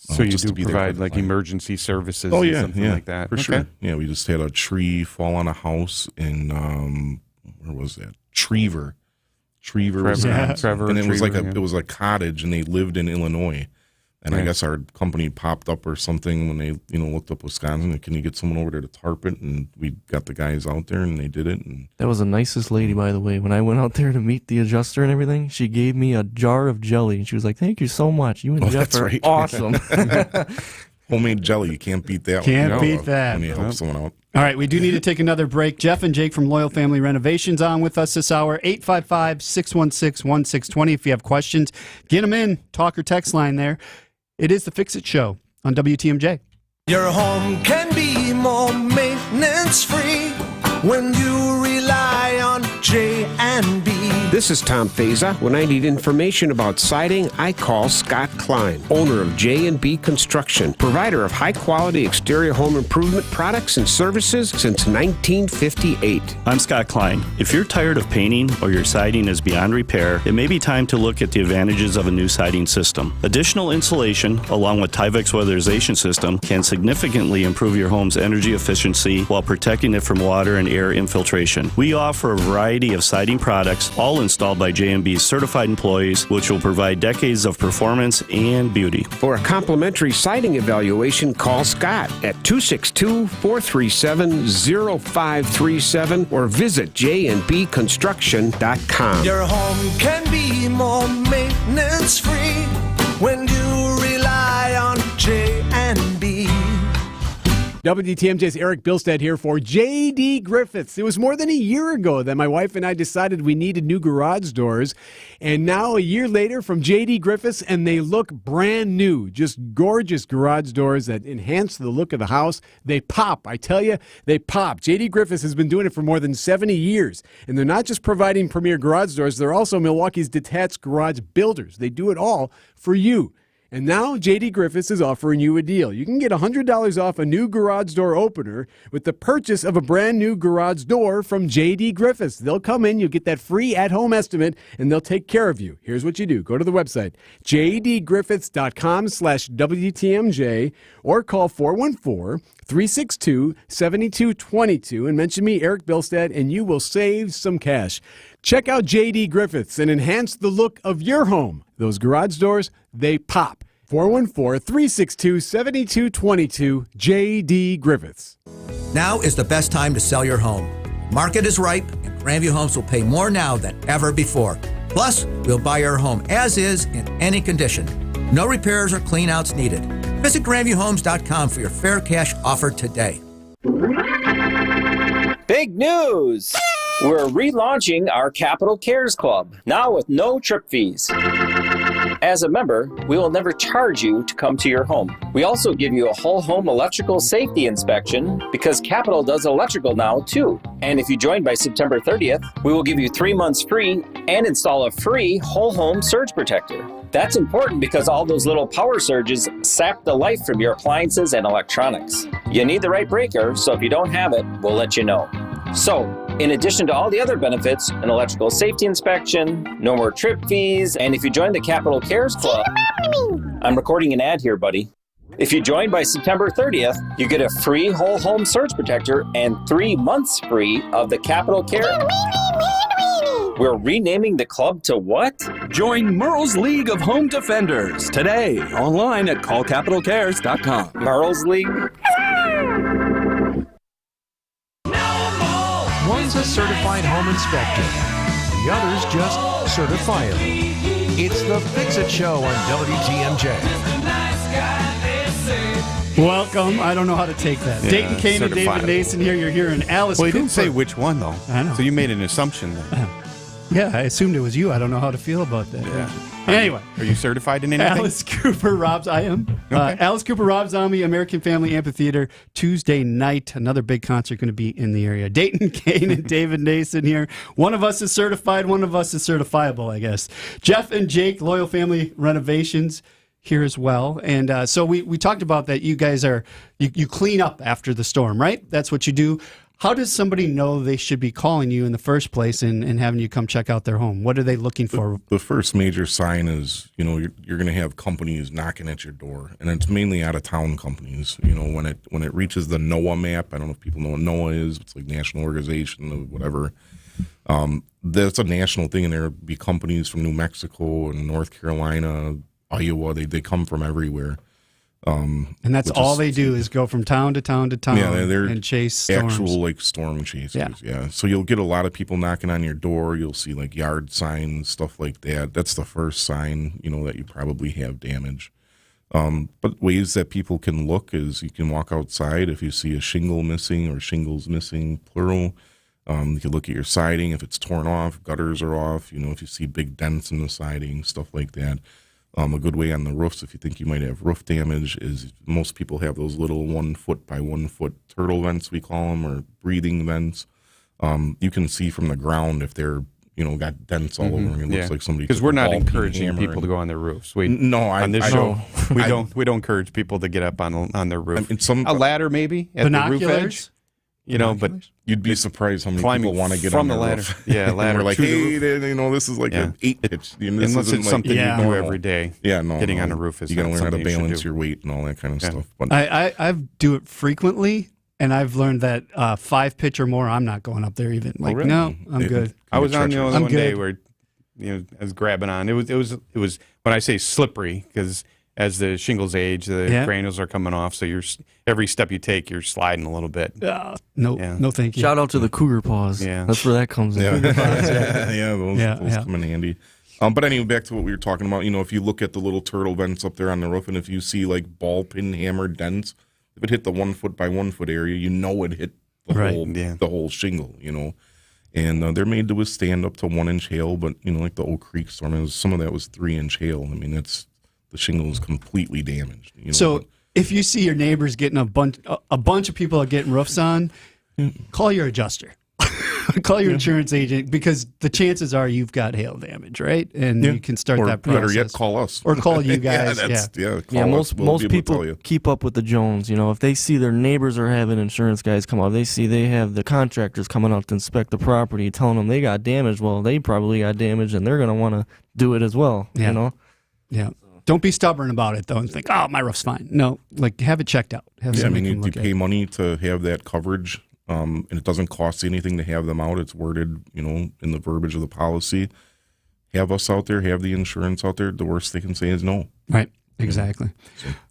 So you just do to be there provide for the like client. emergency services Oh and yeah, something like that? for Okay. sure. Yeah, we just had a tree fall on a house in where was that? Trevor, Wisconsin. Trevor, and it was like Trevor, it was a cottage, and they lived in Illinois. And I Right. guess our company popped up or something when they looked up Wisconsin. And, can you get someone over there to tarp it? And we got the guys out there, and they did it. And That was the nicest lady, by the way. When I went out there to meet the adjuster and everything, she gave me a jar of jelly. And she was like, "Thank you so much. You and Jeff that's are right. awesome." Homemade jelly, you can't beat that. Can't one. beat that. When you help someone out. All right, we do need to take another break. Jeff and Jake from Loyal Family Renovations on with us this hour. 855-616-1620. If you have questions, get them in. Talk or text line there. It is the Fix It Show on WTMJ. Your home can be more maintenance free when you rely on J&B. This is Tom Feza. When I need information about siding, I call Scott Klein, owner of J&B Construction, provider of high-quality exterior home improvement products and services since 1958. I'm Scott Klein. If you're tired of painting or your siding is beyond repair, it may be time to look at the advantages of a new siding system. Additional insulation, along with Tyvek's weatherization system, can significantly improve your home's energy efficiency while protecting it from water and air infiltration. We offer a variety of siding products, all installed by J&B's certified employees, which will provide decades of performance and beauty. For a complimentary siding evaluation, call Scott at 262-437-0537 or visit jnbconstruction.com. Your home can be more maintenance free when you rely on J&B. WTMJ's Eric Bilstead here for J.D. Griffiths. It was more than a year ago that my wife and I decided we needed new garage doors. And now a year later from J.D. Griffiths, and they look brand new. Just gorgeous garage doors that enhance the look of the house. They pop. I tell you, they pop. J.D. Griffiths has been doing it for more than 70 years. And they're not just providing premier garage doors, they're also Milwaukee's detached garage builders. They do it all for you. And now J.D. Griffiths is offering you a deal. You can get $100 off a new garage door opener with the purchase of a brand new garage door from J.D. Griffiths. They'll come in, you'll get that free at-home estimate, and they'll take care of you. Here's what you do. Go to the website, jdgriffiths.com/WTMJ, or call 414-362-7222 and mention me, Eric Bilstead, and you will save some cash. Check out J.D. Griffiths and enhance the look of your home. Those garage doors, they pop. 414-362-7222, J.D. Griffiths. Now is the best time to sell your home. Market is ripe, and Grandview Homes will pay more now than ever before. Plus, we'll buy your home as is in any condition. No repairs or cleanouts needed. Visit GrandviewHomes.com for your fair cash offer today. Big news! We're relaunching our Capital Cares Club, now with no trip fees. As a member, we will never charge you to come to your home. We also give you a whole home electrical safety inspection because Capital does electrical now too. And if you join by September 30th, we will give you 3 months free and install a free whole home surge protector. That's important because all those little power surges sap the life from your appliances and electronics. You need the right breaker, so if you don't have it, we'll let you know. So, in addition to all the other benefits, an electrical safety inspection, no more trip fees, and if you join the Capital Cares Club, I'm recording an ad here, buddy. If you join by September 30th, you get a free whole home surge protector and 3 months free of the Capital Care. We're renaming the club to what? Join Merle's League of Home Defenders today, online at callcapitalcares.com. Merle's League? One's a certified home inspector. The other's just certifiable. It's the Fix-It Show on WTMJ. Welcome. I don't know how to take that. Yeah, Dayton Kane and David certified. Nason here. You're hearing Alice Well, he Cooper. didn't say which one, though. I know. So you made an assumption there. Yeah, I assumed it was you. I don't know how to feel about that. Yeah. Anyway. Are you certified in anything? Alice Cooper, I am. Okay. Alice Cooper, Rob Zombie, American Family Amphitheater, Tuesday night. Another big concert going to be in the area. Dayton Kane and David Nason here. One of us is certified, one of us is certifiable, I guess. Jeff and Jake, Loyal Family Renovations, here as well. And so we talked about that you guys are, you clean up after the storm, right? That's what you do. How does somebody know they should be calling you in the first place and having you come check out their home? What are they looking for? The first major sign is, you're going to have companies knocking at your door, and it's mainly out-of-town companies. When it reaches the NOAA map, I don't know if people know what NOAA is. It's like National Organization of whatever. That's a national thing, and there will be companies from New Mexico and North Carolina, Iowa. They come from everywhere. And that's all they do is go from town to town to town and chase storms. Actual storm chasers. Yeah. So you'll get a lot of people knocking on your door. You'll see yard signs, stuff like that. That's the first sign, that you probably have damage. But ways that people can look is you can walk outside if you see a shingle missing or shingles missing, plural. You can look at your siding if it's torn off, gutters are off. If you see big dents in the siding, stuff like that. A good way on the roofs, if you think you might have roof damage, is most people have those little 1 foot by 1 foot turtle vents, we call them, or breathing vents. You can see from the ground if they're, got dents all over them. It looks like somebody. Because we're not encouraging people to go on their roofs. On this show, we don't encourage people to get up on their roof. A ladder maybe at the roof edge. But you'd be surprised how many people want to get from on the ladder. Roof. Yeah, ladder. We're like, to hey, the roof. this is like an 8 pitch. Unless it's something you do every day. Yeah, no. Getting on a roof is you got to learn how to something you should balance do. your weight and all that kind of stuff. But I do it frequently, and I've learned that 5 pitch or more, I'm not going up there even. really? No, I'm good. I was on the I'm one day good. where I was grabbing on. It was when I say slippery, because as the shingles age, the granules are coming off. So every step you take, you're sliding a little bit. No, thank you. Shout out to the cougar paws. Yeah. That's where that comes in. those come in handy. But anyway, back to what we were talking about. If you look at the little turtle vents up there on the roof, and if you see ball pin hammer dents, if it hit the 1 foot by 1 foot area, you know it hit the whole shingle, you know. And they're made to withstand up to 1 inch hail, but you know, like the Oak Creek storm, some of that was 3 inch hail. I mean, the shingle is completely damaged. You know? So if you see your neighbors getting a bunch of people are getting roofs on, call your adjuster. Call your insurance agent, because the chances are you've got hail damage, right? And you can start that process. Or better yet, call us. Or call you guys. Most people keep up with the Jones. You know, if they see their neighbors are having insurance guys come out, they have the contractors coming out to inspect the property, telling them they got damaged. Well, they probably got damaged, and they're going to want to do it as well. Yeah. You know? Yeah. Don't be stubborn about it, though, and think, oh, my roof's fine. No, like, have it checked out. You pay money to have that coverage. And it doesn't cost anything to have them out. It's worded, you know, in the verbiage of the policy. Have us out there, have the insurance out there. The worst they can say is no. Right, exactly.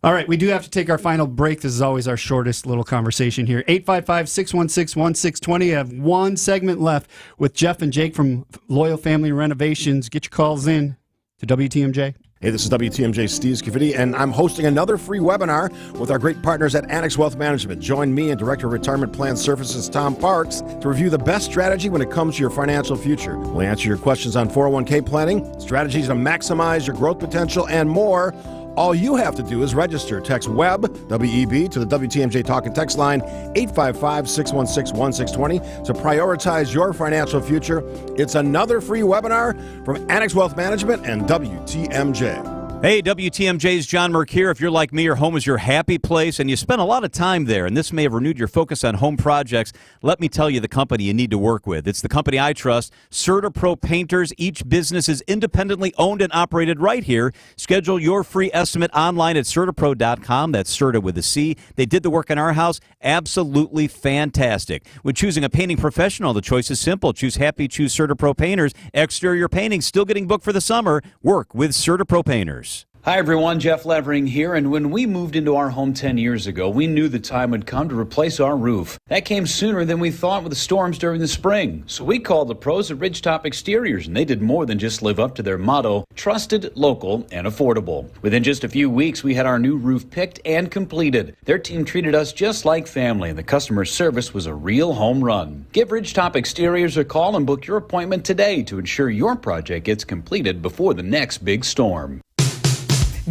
All right, we do have to take our final break. This is always our shortest little conversation here. 855-616-1620. I have one segment left with Jeff and Jake from Loyal Family Renovations. Get your calls in to WTMJ. Hey, this is WTMJ Steve Scafidi, and I'm hosting another free webinar with our great partners at Annex Wealth Management. Join me and Director of Retirement Plan Services, Tom Parks, to review the best strategy when it comes to your financial future. We'll answer your questions on 401k planning, strategies to maximize your growth potential, and more. All you have to do is register. Text WEB, W-E-B, to the WTMJ Talk and Text line, 855-616-1620, to prioritize your financial future. It's another free webinar from Annex Wealth Management and WTMJ. Hey, WTMJ's John Merck here. If you're like me, your home is your happy place, and you spend a lot of time there, and this may have renewed your focus on home projects, let me tell you the company you need to work with. It's the company I trust, CertaPro Painters. Each business is independently owned and operated right here. Schedule your free estimate online at CertaPro.com. That's Certa with a C. They did the work in our house. Absolutely fantastic. When choosing a painting professional, the choice is simple. Choose Happy, choose CertaPro Painters. Exterior painting still getting booked for the summer. Work with CertaPro Painters. Hi everyone, Jeff Levering here, and when we moved into our home 10 years ago, we knew the time would come to replace our roof. That came sooner than we thought with the storms during the spring. So we called the pros at Ridgetop Exteriors, and they did more than just live up to their motto, trusted, local, and affordable. Within just a few weeks, we had our new roof picked and completed. Their team treated us just like family, and the customer service was a real home run. Give Ridgetop Exteriors a call and book your appointment today to ensure your project gets completed before the next big storm.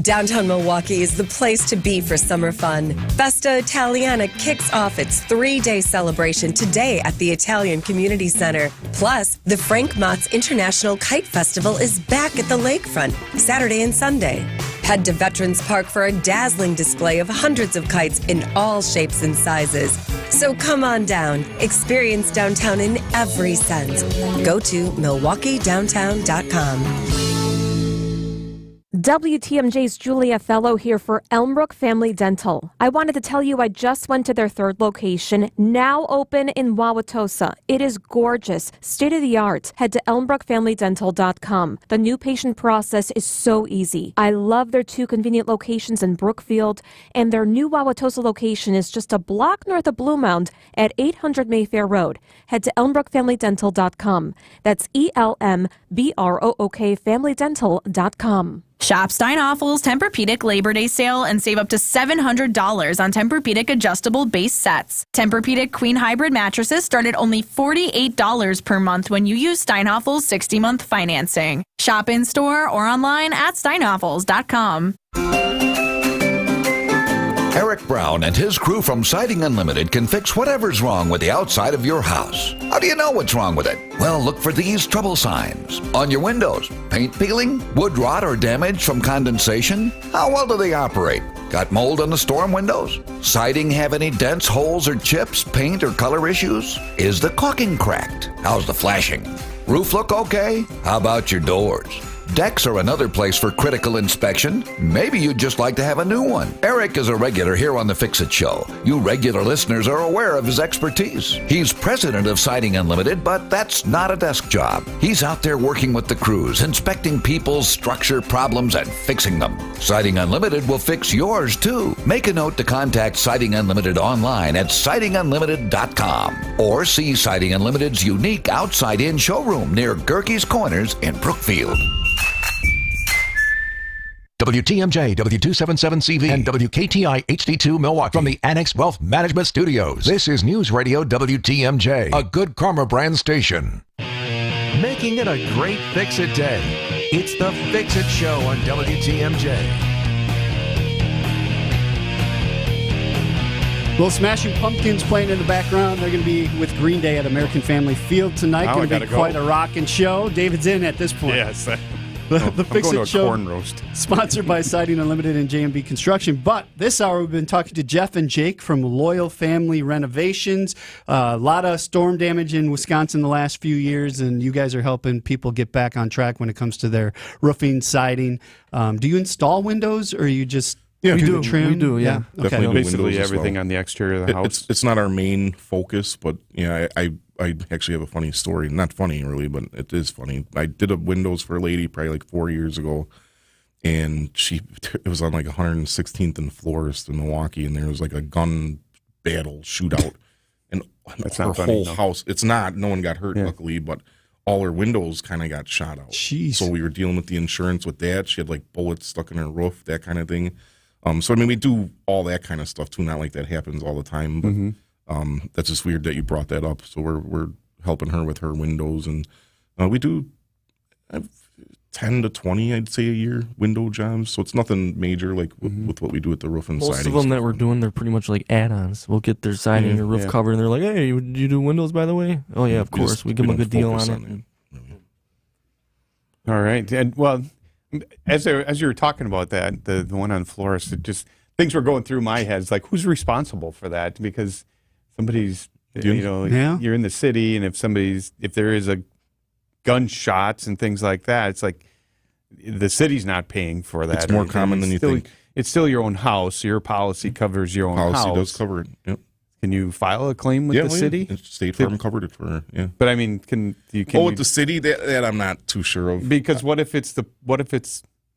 Downtown Milwaukee is the place to be for summer fun. Festa Italiana kicks off its 3-day celebration today at the Italian Community Center. Plus, the Frank Mott's International Kite Festival is back at the lakefront Saturday and Sunday. Head to Veterans Park for a dazzling display of hundreds of kites in all shapes and sizes. So come on down. Experience downtown in every sense. Go to MilwaukeeDowntown.com. WTMJ's Julia Fellow here for Elmbrook Family Dental. I wanted to tell you I just went to their 3rd location, now open in Wauwatosa. It is gorgeous, state-of-the-art. Head to elmbrookfamilydental.com. The new patient process is so easy. I love their 2 convenient locations in Brookfield, and their new Wauwatosa location is just a block north of Blue Mound at 800 Mayfair Road. Head to elmbrookfamilydental.com. That's ELMBROOK familydental.com. Shop Steinoffel's Tempur-Pedic Labor Day sale and save up to $700 on Tempur-Pedic adjustable base sets. Tempur-Pedic Queen Hybrid mattresses start at only $48 per month when you use Steinoffel's 60-month financing. Shop in-store or online at steinoffels.com. Eric Brown and his crew from Siding Unlimited can fix whatever's wrong with the outside of your house. How do you know what's wrong with it? Well, look for these trouble signs. On your windows, paint peeling, wood rot or damage from condensation? How well do they operate? Got mold on the storm windows? Siding have any dents, holes, or chips, paint or color issues? Is the caulking cracked? How's the flashing? Roof look okay? How about your doors? Decks are another place for critical inspection. Maybe you'd just like to have a new one. Eric is a regular here on the Fix-It Show. You regular listeners are aware of his expertise. He's president of Siding Unlimited, but that's not a desk job. He's out there working with the crews, inspecting people's structure problems and fixing them. Siding Unlimited will fix yours too. Make a note to contact Siding Unlimited online at sidingunlimited.com or see Siding Unlimited's unique outside-in showroom near Gerke's Corners in Brookfield. WTMJ, W277CV, and WKTI HD2 Milwaukee from the Annex Wealth Management Studios. This is News Radio WTMJ, a Good Karma brand station. Making it a great Fix-It day. It's the Fix-It Show on WTMJ. Little Smashing Pumpkins playing in the background. They're going to be with Green Day at American Family Field tonight. Going to be quite a rocking show. David's in at this point. Yes. The Fix-It Show, corn roast. sponsored by Siding Unlimited and J&B Construction. But this hour, we've been talking to Jeff and Jake from Loyal Family Renovations. A lot of storm damage in Wisconsin the last few years, and you guys are helping people get back on track when it comes to their roofing, siding. Do you install windows, or you just Yeah, do we the trim? We do, yeah. Okay. Definitely Basically windows as everything well. on the exterior of the house. It's not our main focus, but yeah, I actually have a funny story. Not funny really, but it is funny. I did a windows for a lady probably like 4 years ago, and it was on like 116th and Florist in Milwaukee, and there was like a gun battle shootout, and That's her not funny, whole no. house. It's not. No one got hurt, luckily, but all her windows kind of got shot out. Jeez. So we were dealing with the insurance with that. She had like bullets stuck in her roof, that kind of thing. So I mean, we do all that kind of stuff too. Not like that happens all the time, but that's just weird that you brought that up. So we're helping her with her windows, and we do 10 to 20, I'd say, a year window jobs. So it's nothing major like with what we do with the roof and Most siding. of them that we're doing, they're pretty much like add-ons. We'll get their siding or roof covered, and they're like, "Hey, you do windows, by the way?" Oh yeah, of course. We give them a good deal on it. All right. And well, as you were talking about that, the one on Florist, it just things were going through my head. It's like, who's responsible for that? Because somebody's, you're in the city, and if there is a gunshots and things like that, it's like the city's not paying for that. It's more common than you think. It's still your own house. Your policy covers your own house. Policy does cover it. Yep. Can you file a claim with the city? Yeah. State Farm covered it for her. Yeah. But I mean, can you? With the city, that I'm not too sure of. Because what if it's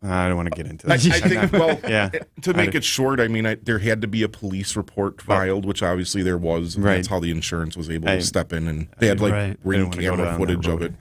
I don't want to get into that. I think, well, yeah. To make it short, I mean, there had to be a police report filed, which obviously there was. And that's how the insurance was able to step in, and they had ring camera footage of it.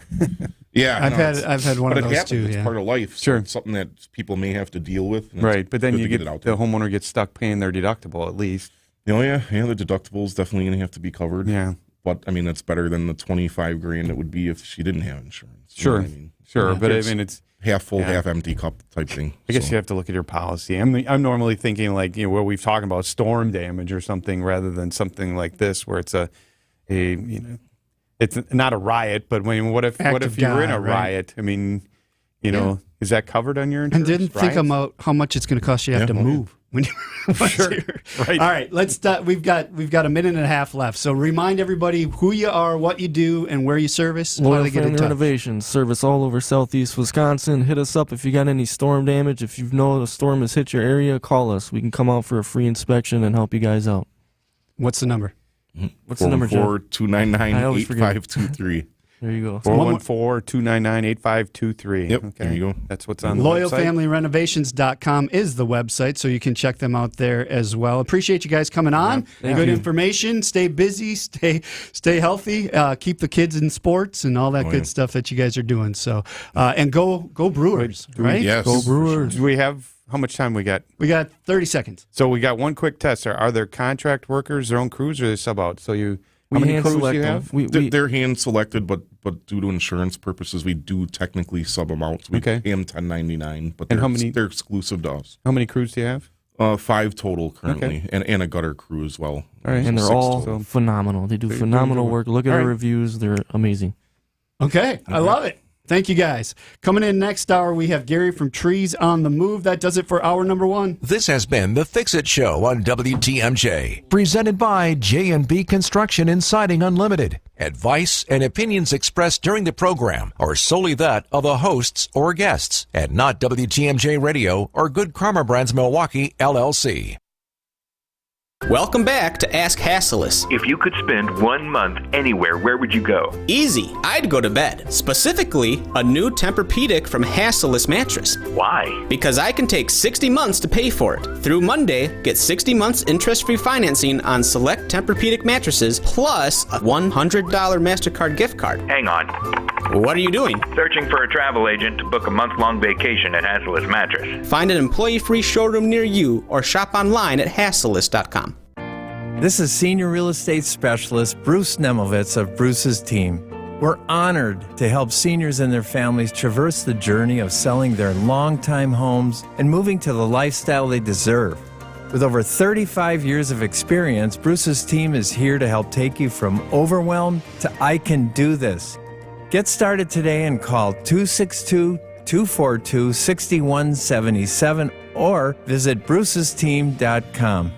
Yeah, I've had one of those too. It's part of life. So it's something that people may have to deal with. And Right, but then good you to get it out the there. homeowner gets stuck paying their deductible at least. Oh yeah, the deductible is definitely going to have to be covered. Yeah, but I mean that's better than the $25,000 it would be if she didn't have insurance. You Sure, know what I mean? sure, Yeah. but I mean it's half full, half empty cup type thing. I guess you have to look at your policy. I'm normally thinking like what we've talked about, storm damage or something, rather than something like this where it's it's not a riot, but what if you're in a riot? I mean, is that covered on your insurance? And didn't think about how much it's going to cost you to move. When Sure. Right. All right, let's start. We've got a minute and a half left. So remind everybody who you are, what you do, and where you service. How do Loyal they get in Family touch? Renovations, service all over southeast Wisconsin. Hit us up if you got any storm damage. If you know a storm has hit your area, call us. We can come out for a free inspection and help you guys out. What's the number? What's the number, Jeff? 414-299-8523. There you go. 414-299-8523. Yep, okay. there you go. That's what's on the website. LoyalFamilyRenovations.com is the website, so you can check them out there as well. Appreciate you guys coming on. Thank Good you. information. Stay busy. Stay healthy. Keep the kids in sports and all that good stuff that you guys are doing. So and go Brewers, right? Yes. Go Brewers. Do we have how much time we got? We got 30 seconds. So we got one quick test. Are there contract workers, their own crews, or they sub out? So how We many hand crews do select you them. have? They're hand selected, but due to insurance purposes, we do technically sub them out. So we pay them $10.99, but they're exclusive to us. How many crews do you have? 5 total currently, and a gutter crew as well. All right. And they're 6 all total. phenomenal. They do They're phenomenal doing work. good Look at work. the All right. reviews. They're amazing. Okay, I love it. Thank you, guys. Coming in next hour, we have Gary from Trees on the Move. That does it for hour number 1. This has been the Fix-It Show on WTMJ, presented by J&B Construction and Siding Unlimited. Advice and opinions expressed during the program are solely that of the hosts or guests, and not WTMJ Radio or Good Karma Brands Milwaukee, LLC. Welcome back to Ask Hasselus. If you could spend 1 month anywhere, where would you go? Easy. I'd go to bed. Specifically, a new Tempur-Pedic from Hasselus Mattress. Why? Because I can take 60 months to pay for it. Through Monday, get 60 months interest-free financing on select Tempur-Pedic mattresses, plus a $100 MasterCard gift card. Hang on. What are you doing? Searching for a travel agent to book a month-long vacation at Hasselus Mattress. Find an employee-free showroom near you or shop online at Hasselus.com. This is Senior Real Estate Specialist Bruce Nemovitz of Bruce's team. We're honored to help seniors and their families traverse the journey of selling their longtime homes and moving to the lifestyle they deserve. With over 35 years of experience, Bruce's team is here to help take you from overwhelmed to I can do this. Get started today and call 262-242-6177 or visit brucesteam.com.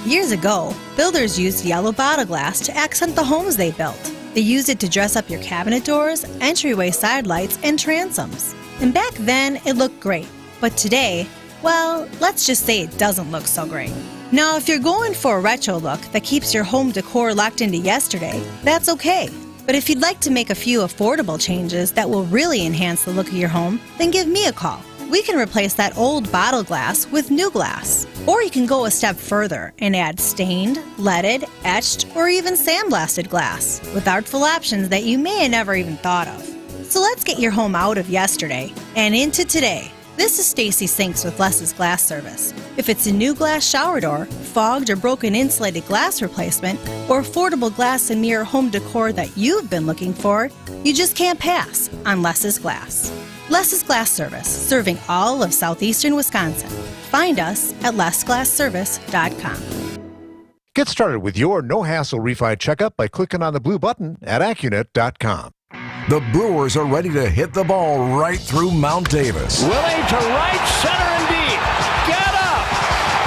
Years ago, builders used yellow bottle glass to accent the homes they built. They used it to dress up your cabinet doors, entryway side lights, and transoms. And back then, it looked great. But today, well, let's just say it doesn't look so great. Now, if you're going for a retro look that keeps your home decor locked into yesterday, that's okay. But if you'd like to make a few affordable changes that will really enhance the look of your home, then give me a call. We can replace that old bottle glass with new glass. Or you can go a step further and add stained, leaded, etched, or even sandblasted glass with artful options that you may have never even thought of. So let's get your home out of yesterday and into today. This is Stacy Sinks with Les's Glass Service. If it's a new glass shower door, fogged or broken insulated glass replacement, or affordable glass and mirror home decor that you've been looking for, you just can't pass on Les's Glass. Les's Glass Service, serving all of southeastern Wisconsin. Find us at lesglassservice.com. Get started with your no-hassle refi checkup by clicking on the blue button at AccuNet.com. The Brewers are ready to hit the ball right through Mount Davis. Willie to right, center and deep. Get up!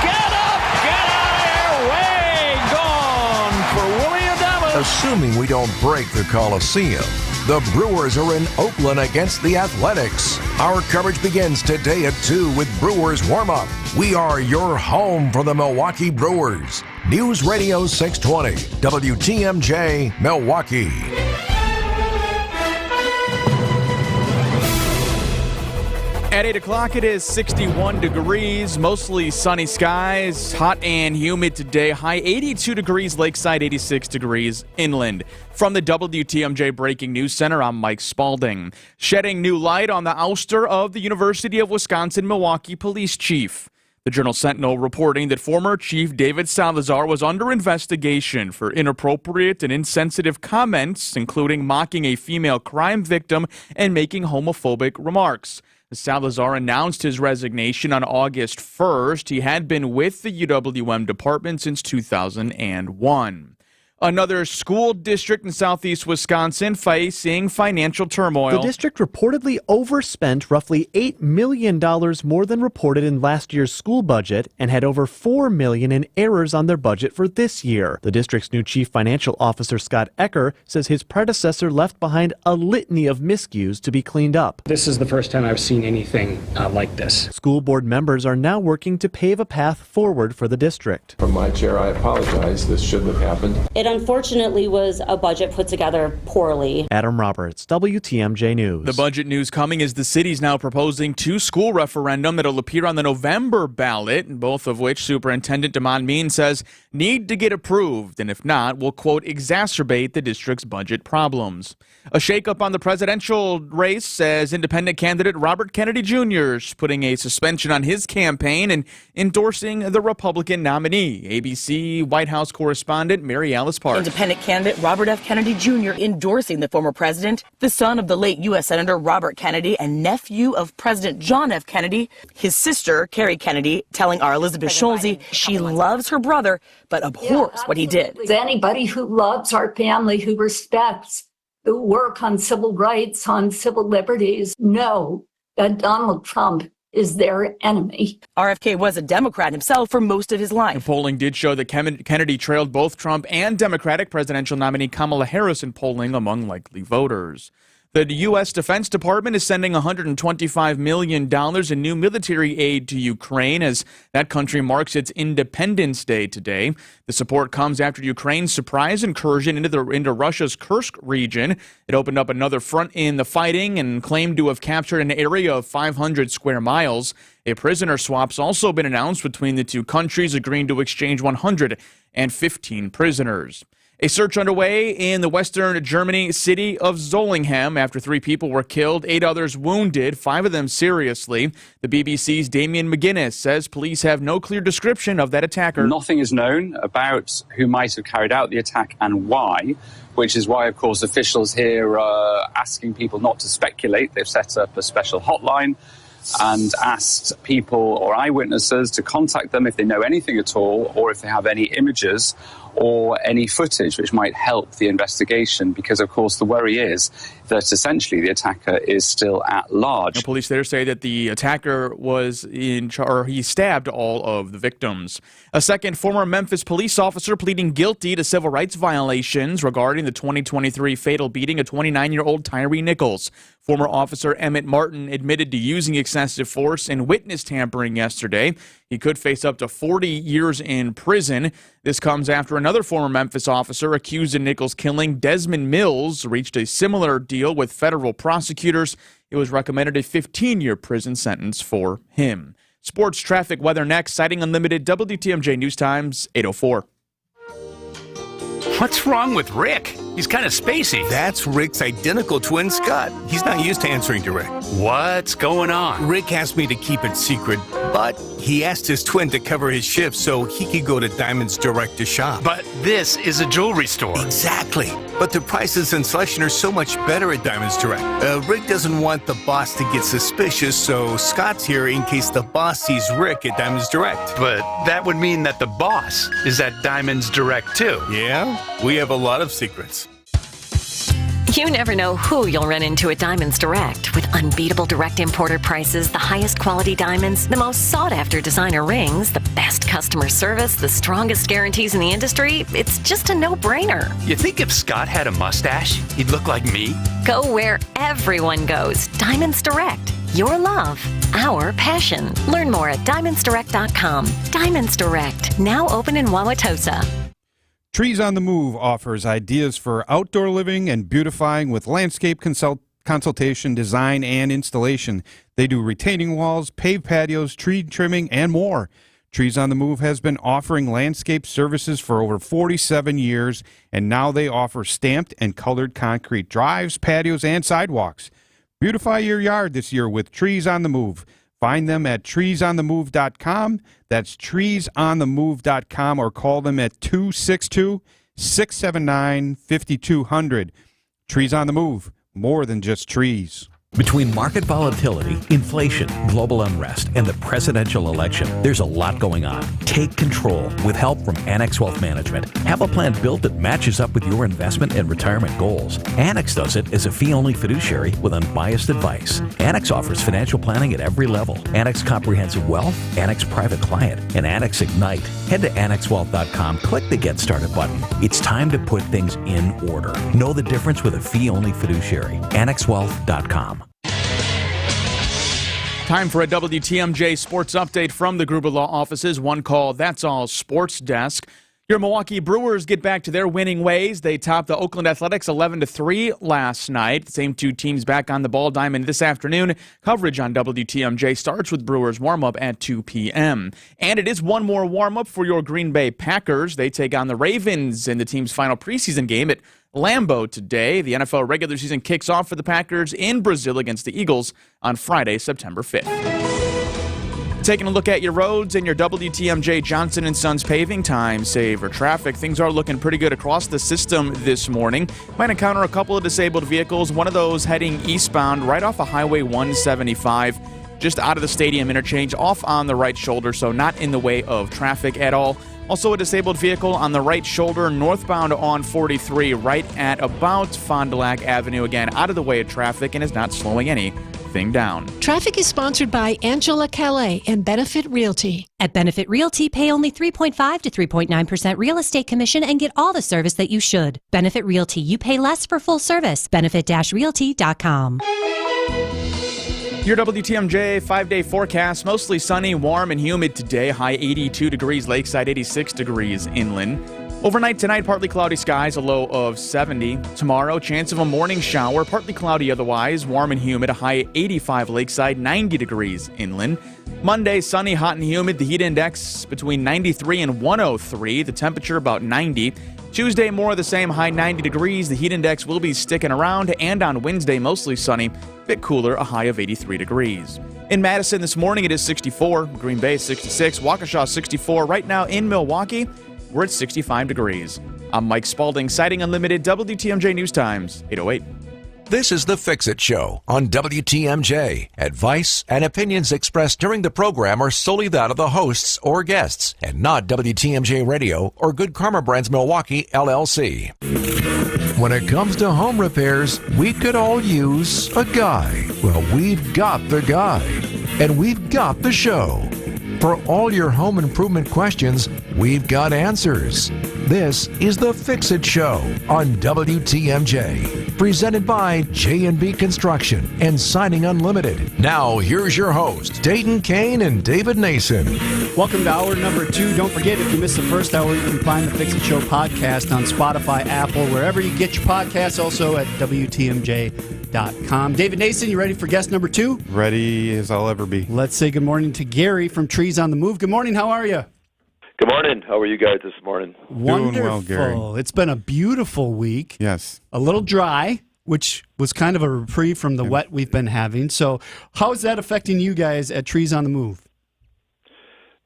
Get up! Get out of here! Way gone for Willie Adamas. Assuming we don't break the Coliseum, the Brewers are in Oakland against the Athletics. Our coverage begins today at 2 with Brewers warm-up. We are your home for the Milwaukee Brewers. News Radio 620, WTMJ, Milwaukee. At 8 o'clock, it is 61 degrees, mostly sunny skies, hot and humid today. High 82 degrees lakeside, 86 degrees inland. From the WTMJ Breaking News Center, I'm Mike Spalding. Shedding new light on the ouster of the University of Wisconsin-Milwaukee police chief. The Journal-Sentinel reporting that former Chief David Salazar was under investigation for inappropriate and insensitive comments, including mocking a female crime victim and making homophobic remarks. Salazar announced his resignation on August 1st. He had been with the UWM department since 2001. Another school district in southeast Wisconsin facing financial turmoil. The district reportedly overspent roughly $8 million more than reported in last year's school budget and had over $4 million in errors on their budget for this year. The district's new chief financial officer, Scott Ecker, says his predecessor left behind a litany of miscues to be cleaned up. This is the first time I've seen anything like this. School board members are now working to pave a path forward for the district. From my chair, I apologize. This shouldn't have happened. It unfortunately was a budget put together poorly. Adam Roberts, WTMJ News. The budget news coming as the city's now proposing 2 school referendum that'll appear on the November ballot, both of which Superintendent Damon Mean says need to get approved, and if not, will, quote, exacerbate the district's budget problems. A shakeup on the presidential race as independent candidate Robert Kennedy Jr. is putting a suspension on his campaign and endorsing the Republican nominee. ABC White House correspondent Mary Alice Park. Independent candidate Robert F. Kennedy Jr. endorsing the former president, the son of the late U.S. Senator Robert Kennedy and nephew of President John F. Kennedy. His sister, Carrie Kennedy, telling our Elizabeth Schulze she loves her brother but abhors what he did. Anybody who loves our family, who respects the work on civil rights, on civil liberties, know that Donald Trump is their enemy. RFK was a Democrat himself for most of his life. The polling did show that Kennedy trailed both Trump and Democratic presidential nominee Kamala Harris in polling among likely voters. The U.S. Defense Department is sending $125 million in new military aid to Ukraine as that country marks its Independence Day today. The support comes after Ukraine's surprise incursion into Russia's Kursk region. It opened up another front in the fighting and claimed to have captured an area of 500 square miles. A prisoner swap's also been announced between the two countries, agreeing to exchange 115 prisoners. A search underway in the western Germany city of Zollingham after 3 people were killed, 8 others wounded, 5 of them seriously. The BBC's Damien McGuinness says police have no clear description of that attacker. Nothing is known about who might have carried out the attack and why, which is why, of course, officials here are asking people not to speculate. They've set up a special hotline and asked people or eyewitnesses to contact them if they know anything at all or if they have any images or any footage which might help the investigation, because, of course, the worry is that essentially the attacker is still at large. Police there say that the attacker was he stabbed all of the victims. A second former Memphis police officer pleading guilty to civil rights violations regarding the 2023 fatal beating of 29-year-old Tyree Nichols. Former officer Emmett Martin admitted to using excessive force and witness tampering yesterday. He could face up to 40 years in prison. This comes after another former Memphis officer accused of Nichols' killing, Desmond Mills, reached a similar deal with federal prosecutors. It was recommended a 15-year prison sentence for him. Sports, traffic, weather next. Citing Unlimited, WTMJ News Times, 8:04. What's wrong with Rick? He's kind of spacey. That's Rick's identical twin, Scott. He's not used to answering to Rick. What's going on? Rick asked me to keep it secret, but he asked his twin to cover his shift so he could go to Diamonds Direct to shop. But this is a jewelry store. Exactly. But the prices and selection are so much better at Diamonds Direct. Rick doesn't want the boss to get suspicious, so Scott's here in case the boss sees Rick at Diamonds Direct. But that would mean that the boss is at Diamonds Direct too. Yeah, we have a lot of secrets. You never know who you'll run into at Diamonds Direct. With unbeatable direct importer prices, the highest quality diamonds, the most sought-after designer rings, the best customer service, the strongest guarantees in the industry, it's just a no-brainer. You think if Scott had a mustache, he'd look like me? Go where everyone goes. Diamonds Direct. Your love, our passion. Learn more at diamondsdirect.com. Diamonds Direct, now open in Wauwatosa. Trees on the Move offers ideas for outdoor living and beautifying with landscape consultation, design, and installation. They do retaining walls, paved patios, tree trimming, and more. Trees on the Move has been offering landscape services for over 47 years, and now they offer stamped and colored concrete drives, patios, and sidewalks. Beautify your yard this year with Trees on the Move. Find them at treesonthemove.com. That's treesonthemove.com, or call them at 262-679-5200. Trees on the Move, more than just trees. Between market volatility, inflation, global unrest, and the presidential election, there's a lot going on. Take control with help from Annex Wealth Management. Have a plan built that matches up with your investment and retirement goals. Annex does it as a fee-only fiduciary with unbiased advice. Annex offers financial planning at every level. Annex Comprehensive Wealth, Annex Private Client, and Annex Ignite. Head to AnnexWealth.com, click the Get Started button. It's time to put things in order. Know the difference with a fee-only fiduciary. AnnexWealth.com. Time for a WTMJ sports update from the Gruber Law offices. One call, that's all, sports desk. Your Milwaukee Brewers get back to their winning ways. They topped the Oakland Athletics 11-3 last night. The same two teams back on the ball diamond this afternoon. Coverage on WTMJ starts with Brewers warm-up at 2 p.m. And it is one more warm-up for your Green Bay Packers. They take on the Ravens in the team's final preseason game at Lambeau today. The NFL regular season kicks off for the Packers in Brazil against the Eagles on Friday, September 5th. Taking a look at your roads and your WTMJ Johnson & Sons paving time saver traffic. Things are looking pretty good across the system this morning. Might encounter a couple of disabled vehicles. One of those heading eastbound right off of Highway 175, just out of the stadium interchange, off on the right shoulder, so not in the way of traffic at all. Also a disabled vehicle on the right shoulder northbound on 43 right at about Fond du Lac Avenue, again out of the way of traffic and is not slowing any anything down. Traffic is sponsored by Angela Calais and Benefit Realty. At Benefit Realty, pay only 3.5 to 3.9% real estate commission and get all the service that you should. Benefit Realty, you pay less for full service. Benefit-realty.com. Your WTMJ 5-day forecast, mostly sunny, warm, and humid today. High 82 degrees lakeside, 86 degrees inland. Overnight tonight, partly cloudy skies, a low of 70. Tomorrow, chance of a morning shower, partly cloudy otherwise, warm and humid, a high 85 lakeside, 90 degrees inland. Monday, sunny, hot, and humid. The heat index between 93 and 103. The temperature about 90. Tuesday, more of the same, high 90 degrees. The heat index will be sticking around. And on Wednesday, mostly sunny, bit cooler, a high of 83 degrees. In Madison this morning, it is 64. Green Bay, 66. Waukesha, 64. Right now in Milwaukee, we're at 65 degrees. I'm Mike Spalding, Sighting Unlimited, WTMJ News Times, 808. This is the Fix-It Show on WTMJ. Advice and opinions expressed during the program are solely that of the hosts or guests and not WTMJ Radio or Good Karma Brands Milwaukee, LLC. When it comes to home repairs, we could all use a guy. Well, we've got the guy, and we've got the show. For all your home improvement questions, we've got answers. This is the Fix-It Show on WTMJ, presented by J&B Construction and Siding Unlimited. Now, here's your host, Dayton Kane and David Nason. Welcome to hour number 2. Don't forget, if you missed the first hour, you can find the Fix-It Show podcast on Spotify, Apple, wherever you get your podcasts, also at WTMJ.com. David Nason, you ready for guest number 2? Ready as I'll ever be. Let's say good morning to Gary from Trees on the Move. Good morning, how are you? Good morning. How are you guys this morning? Wonderful. Doing well, Gary. It's been a beautiful week. Yes. A little dry, which was kind of a reprieve from the wet we've been having. So how is that affecting you guys at Trees on the Move?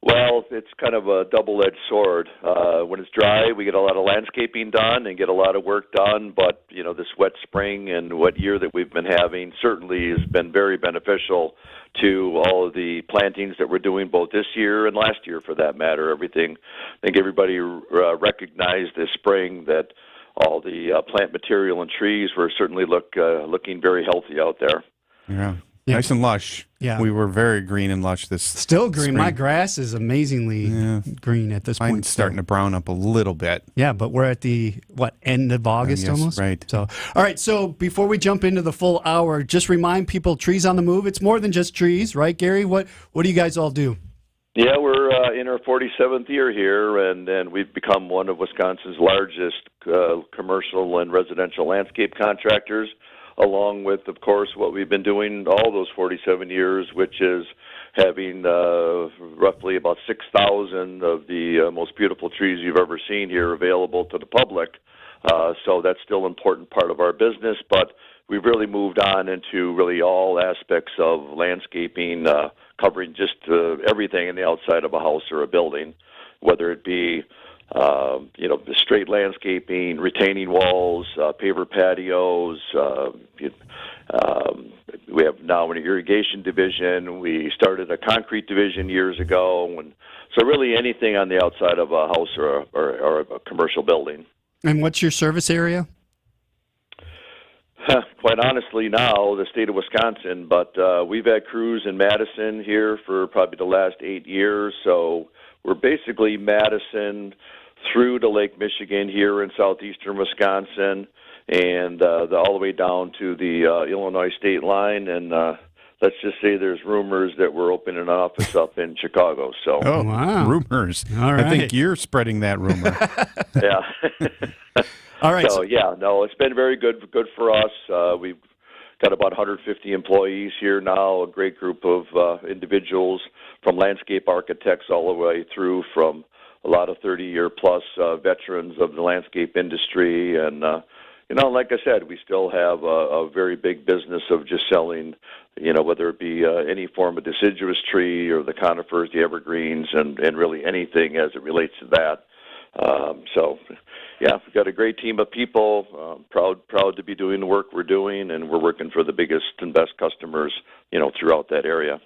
Well, it's kind of a double-edged sword. When it's dry, we get a lot of landscaping done and get a lot of work done. But, you know, this wet spring and wet year that we've been having certainly has been very beneficial to all of the plantings that we're doing both this year and last year, for that matter. Everything. I think everybody recognized this spring that all the plant material and trees were certainly looking very healthy out there. Yeah. Nice and lush. Yeah. We were very green and lush this Still green. spring. My grass is amazingly green at this point. Mine's starting to brown up a little bit. Yeah, but we're at the, end of August yes, almost? Right. So, all right, so before we jump into the full hour, just remind people, Trees on the Move, it's more than just trees, right, Gary? What do you guys all do? Yeah, we're in our 47th year here, and we've become one of Wisconsin's largest commercial and residential landscape contractors, along with, of course, what we've been doing all those 47 years, which is having roughly about 6,000 of the most beautiful trees you've ever seen here available to the public. So that's still an important part of our business, but we've really moved on into really all aspects of landscaping, covering just everything in the outside of a house or a building, whether it be the straight landscaping, retaining walls, paver patios. We have now an irrigation division. We started a concrete division years ago. So really anything on the outside of a house or a commercial building. And what's your service area? Quite honestly now, the state of Wisconsin, but we've had crews in Madison here for probably the last 8 years. So we're basically Madison through to Lake Michigan here in southeastern Wisconsin, and all the way down to the Illinois state line. And let's just say there's rumors that we're opening an office up in Chicago. So, oh, wow. Rumors. All right. I think you're spreading that rumor. Yeah. All right. So, it's been very good for us. We've got about 150 employees here now, a great group of individuals, from landscape architects all the way through, from a lot of 30-year-plus veterans of the landscape industry. And, like I said, we still have a very big business of just selling, whether it be any form of deciduous tree or the conifers, the evergreens, and really anything as it relates to that. We've got a great team of people, proud to be doing the work we're doing, and we're working for the biggest and best customers, throughout that area.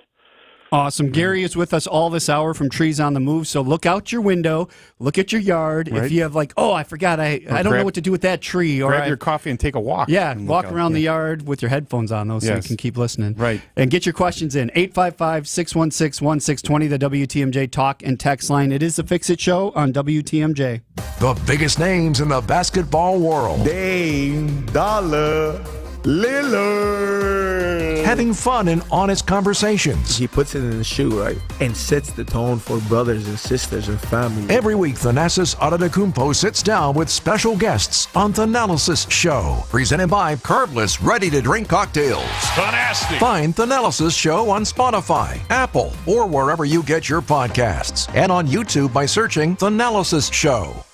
Awesome. Gary is with us all this hour from Trees on the Move. So look out your window, look at your yard. Right. If you have I forgot, I don't know what to do with that tree. Or grab your coffee and take a walk. Yeah, walk around the yard with your headphones on, though, so you can keep listening. Right. And get your questions in. 855-616-1620, the WTMJ talk and text line. It is the Fix It Show on WTMJ. The biggest names in the basketball world. Dame Dollar Lillard. Having fun and honest conversations. He puts it in the shoe, right? And sets the tone for brothers and sisters and family. Every week, Thanasis Adetokounmpo sits down with special guests on Thanalysis Show. Presented by Carbless Ready-to-Drink Cocktails. Fantastic. Find Thanalysis Show on Spotify, Apple, or wherever you get your podcasts. And on YouTube by searching Thanalysis Show.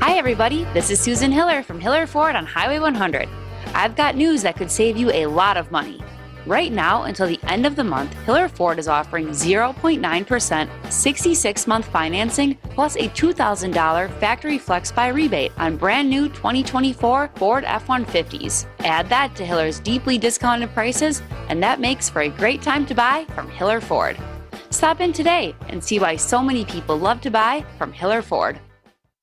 Hi, everybody. This is Susan Hiller from Hiller Ford on Highway 100. I've got news that could save you a lot of money. Right now, until the end of the month, Hiller Ford is offering 0.9% 66-month financing plus a $2,000 factory flex buy rebate on brand new 2024 Ford F-150s. Add that to Hiller's deeply discounted prices, and that makes for a great time to buy from Hiller Ford. Stop in today and see why so many people love to buy from Hiller Ford.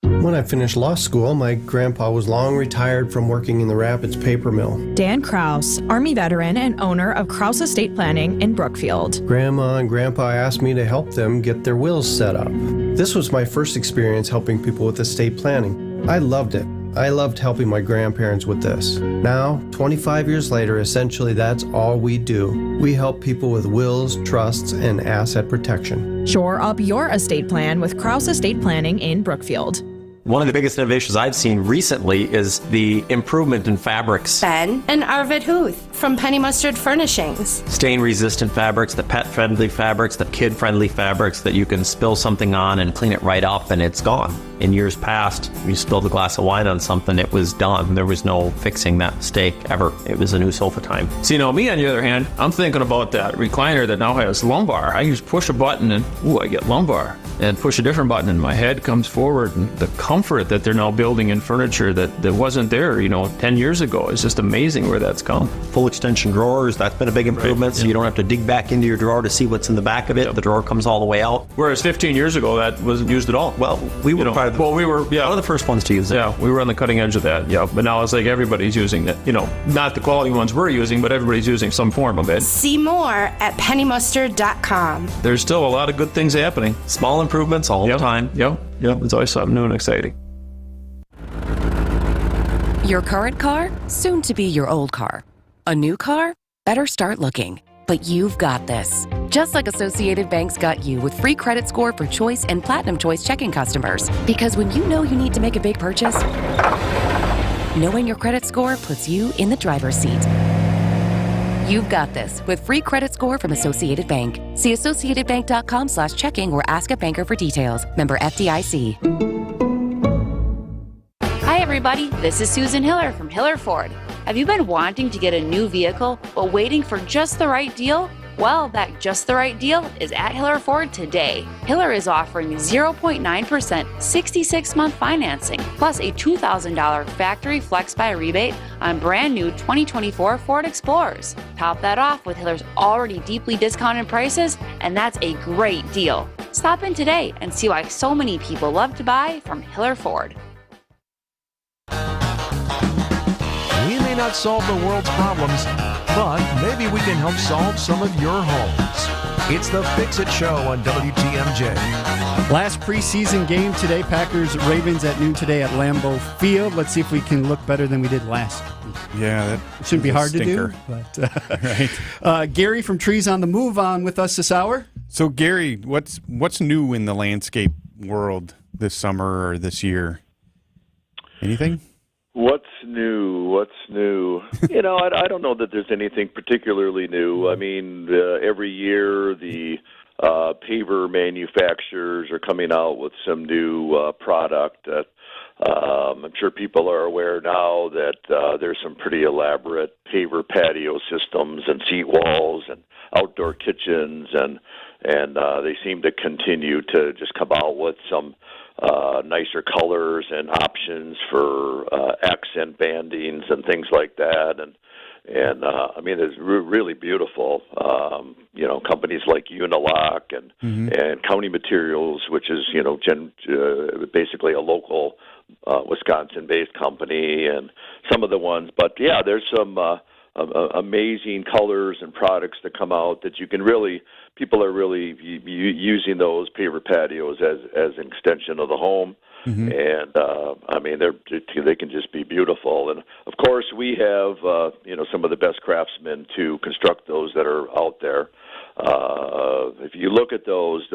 When I finished law school, my grandpa was long retired from working in the Rapids paper mill. Dan Krause, Army veteran and owner of Krause Estate Planning in Brookfield. Grandma and Grandpa asked me to help them get their wills set up. This was my first experience helping people with estate planning. I loved it. I loved helping my grandparents with this. Now, 25 years later, essentially that's all we do. We help people with wills, trusts, and asset protection. Shore up your estate plan with Krause Estate Planning in Brookfield. One of the biggest innovations I've seen recently is the improvement in fabrics. Ben and Arvid Huth from Penny Mustard Furnishings. Stain-resistant fabrics, the pet-friendly fabrics, the kid-friendly fabrics that you can spill something on and clean it right up and it's gone. In years past, you spilled a glass of wine on something, it was done. There was no fixing that mistake ever. It was a new sofa time. See, now me on the other hand, I'm thinking about that recliner that now has lumbar. I just push a button and, I get lumbar. And push a different button and my head comes forward. And the comfort that they're now building in furniture that wasn't there, 10 years ago is just amazing where that's come. Full extension drawers, that's been a big improvement, so you don't have to dig back into your drawer to see what's in the back of it. The drawer comes all the way out. Whereas 15 years ago, that wasn't used at all. Well, we were one of the first ones to use it. Yeah, we were on the cutting edge of that, But now it's like everybody's using it. Not the quality ones we're using, but everybody's using some form of it. See more at pennymustard.com. There's still a lot of good things happening. Small improvements all the time. Yep, it's always something new and exciting. Your current car? Soon to be your old car. A new car? Better start looking. But you've got this. Just like Associated Bank's got you with free credit score for Choice and Platinum Choice checking customers. Because when you know you need to make a big purchase, knowing your credit score puts you in the driver's seat. You've got this with free credit score from Associated Bank. See associatedbank.com/checking or ask a banker for details. Member FDIC. Hi, everybody. This is Susan Hiller from Hiller Ford. Have you been wanting to get a new vehicle but waiting for just the right deal? Well, that just the right deal is at Hiller Ford today. Hiller is offering 0.9% 66-month financing plus a $2,000 factory flex buy rebate on brand new 2024 Ford Explorers. Top that off with Hiller's already deeply discounted prices, and that's a great deal. Stop in today and see why so many people love to buy from Hiller Ford. We may not solve the world's problems, but maybe we can help solve some of your homes. It's the Fix It Show on WTMJ. Last preseason game today, Packers-Ravens at noon today at Lambeau Field. Let's see if we can look better than we did last week. Yeah, that shouldn't be hard stinker. to do. But, right. Gary from Trees on the Move on with us this hour. So, Gary, what's new in the landscape world this summer or this year? Anything? What's new? I don't know that there's anything particularly new. I mean, every year the paver manufacturers are coming out with some new product. I'm sure people are aware now that there's some pretty elaborate paver patio systems and seat walls and outdoor kitchens, and they seem to continue to just come out with some nicer colors and options for accent bandings and things like that. And And I mean, it's really beautiful. Companies like Unilock and County Materials, which is basically a local Wisconsin-based company, and some of the ones. But yeah, there's some amazing colors and products that come out that you can really. People are really using those paver patios as an extension of the home. And I mean, they can just be beautiful. And of course, we have some of the best craftsmen to construct those that are out there. If you look at those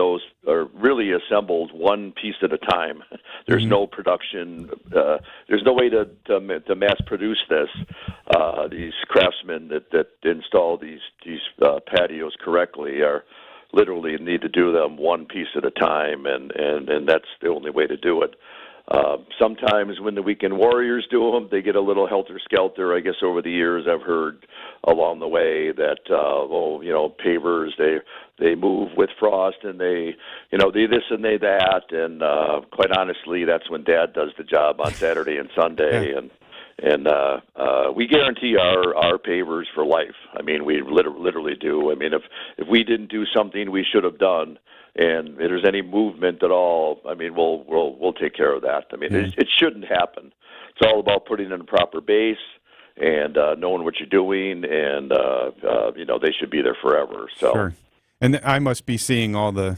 are really assembled one piece at a time. There's no production. There's no way to mass produce this. These craftsmen that install these patios correctly are literally need to do them one piece at a time, and that's the only way to do it. Sometimes when the weekend warriors do them, they get a little helter-skelter. I guess over the years I've heard along the way that, pavers, they move with frost and they this and they that. And quite honestly, that's when Dad does the job on Saturday and Sunday. Yeah. And we guarantee our pavers for life. I mean, we literally do. I mean, if we didn't do something we should have done, and if there's any movement at all, I mean, we'll take care of that. I mean, it shouldn't happen. It's all about putting in a proper base and knowing what you're doing, and they should be there forever. So. Sure. And I must be seeing all the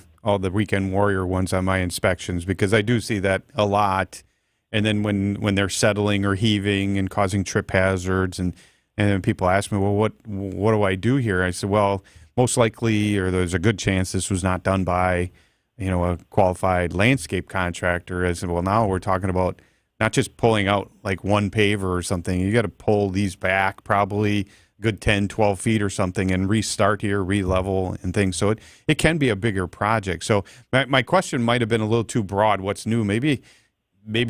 weekend warrior ones on my inspections, because I do see that a lot. And then when they're settling or heaving and causing trip hazards, and then people ask me, well, what do I do here? I said, well, most likely, or there's a good chance this was not done by, a qualified landscape contractor. I said, well, now we're talking about not just pulling out like one paver or something. You got to pull these back probably good 10, 12 feet or something and restart here, re-level and things. So it can be a bigger project. So my question might have been a little too broad. What's new? Maybe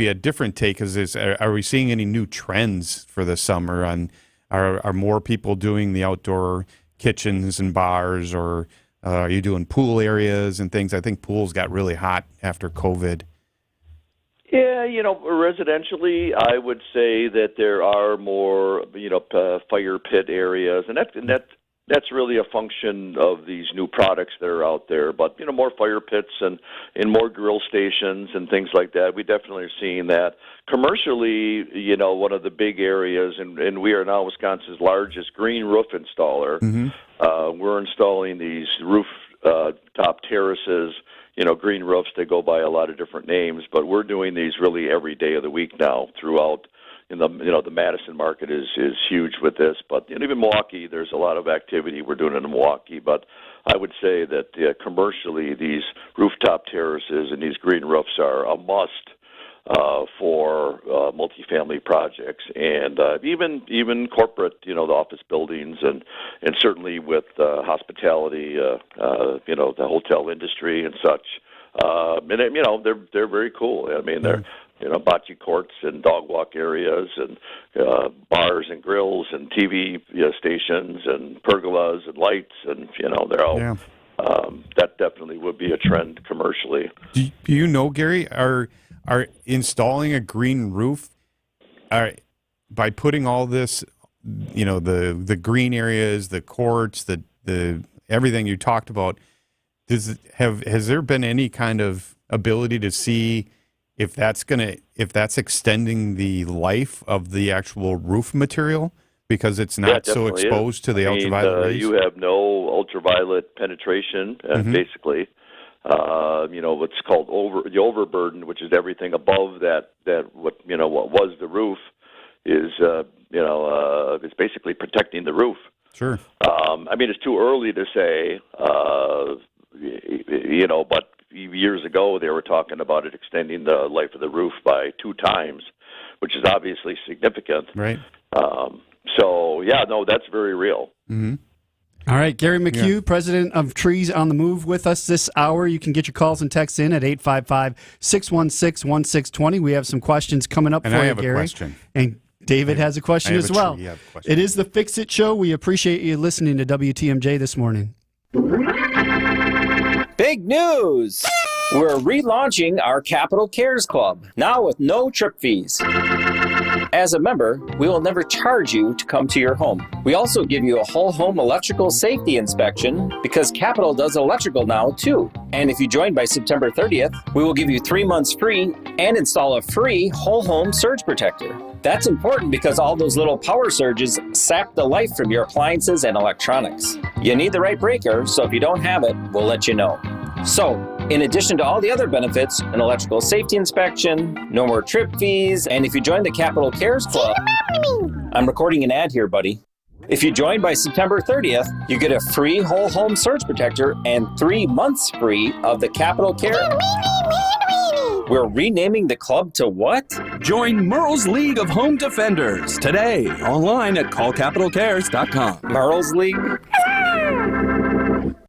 a different take is are we seeing any new trends for the summer? Are more people doing the outdoor kitchens and bars, or are you doing pool areas and things? I think pools got really hot after COVID. Yeah, residentially, I would say that there are more, fire pit areas, and that's really a function of these new products that are out there. But more fire pits and more grill stations and things like that. We definitely are seeing that. Commercially, one of the big areas, and we are now Wisconsin's largest green roof installer. We're installing these roof top terraces. Green roofs, they go by a lot of different names, but we're doing these really every day of the week now throughout. The Madison market is huge with this, but even Milwaukee, there's a lot of activity we're doing in Milwaukee. But I would say that commercially, these rooftop terraces and these green roofs are a must for multifamily projects, and even corporate, the office buildings, and certainly with hospitality, the hotel industry and such. And they're very cool. I mean, they're bocce courts and dog walk areas, and bars and grills and TV stations and pergolas and lights, and they're all. Yeah. That definitely would be a trend commercially. Do you know, Gary? Are installing a green roof, by putting all this, the green areas, the courts, the everything you talked about, has there been any kind of ability to see if that's extending the life of the actual roof material, because it's not so exposed to the ultraviolet rays? You have no ultraviolet penetration, basically. What's called the overburden, which is everything above that what was the roof, is it's basically protecting the roof. Sure. I mean, it's too early to say, but years ago they were talking about it extending the life of the roof by 2 times, which is obviously significant. Right. So yeah, no, that's very real. Mm-hmm. All right, Gary McHugh, president of Trees on the Move, with us this hour. You can get your calls and texts in at 855-616-1620. We have some questions coming up for you, Gary. And I have a question. And David has a question as well. It is the Fix It Show. We appreciate you listening to WTMJ this morning. Big news! We're relaunching our Capital Cares Club, now with no trip fees. As a member, we will never charge you to come to your home. We also give you a whole home electrical safety inspection because Capital does electrical now too. And if you join by September 30th, we will give you 3 months free and install a free whole home surge protector. That's important because all those little power surges sap the life from your appliances and electronics. You need the right breaker, so if you don't have it, we'll let you know. So, in addition to all the other benefits, an electrical safety inspection, no more trip fees, and if you join the Capital Cares Club... I'm recording an ad here, buddy. If you join by September 30th, you get a free whole home surge protector and 3 months free of the Capital Care... We're renaming the club to what? Join Merle's League of Home Defenders today, online at callcapitalcares.com. Merle's League?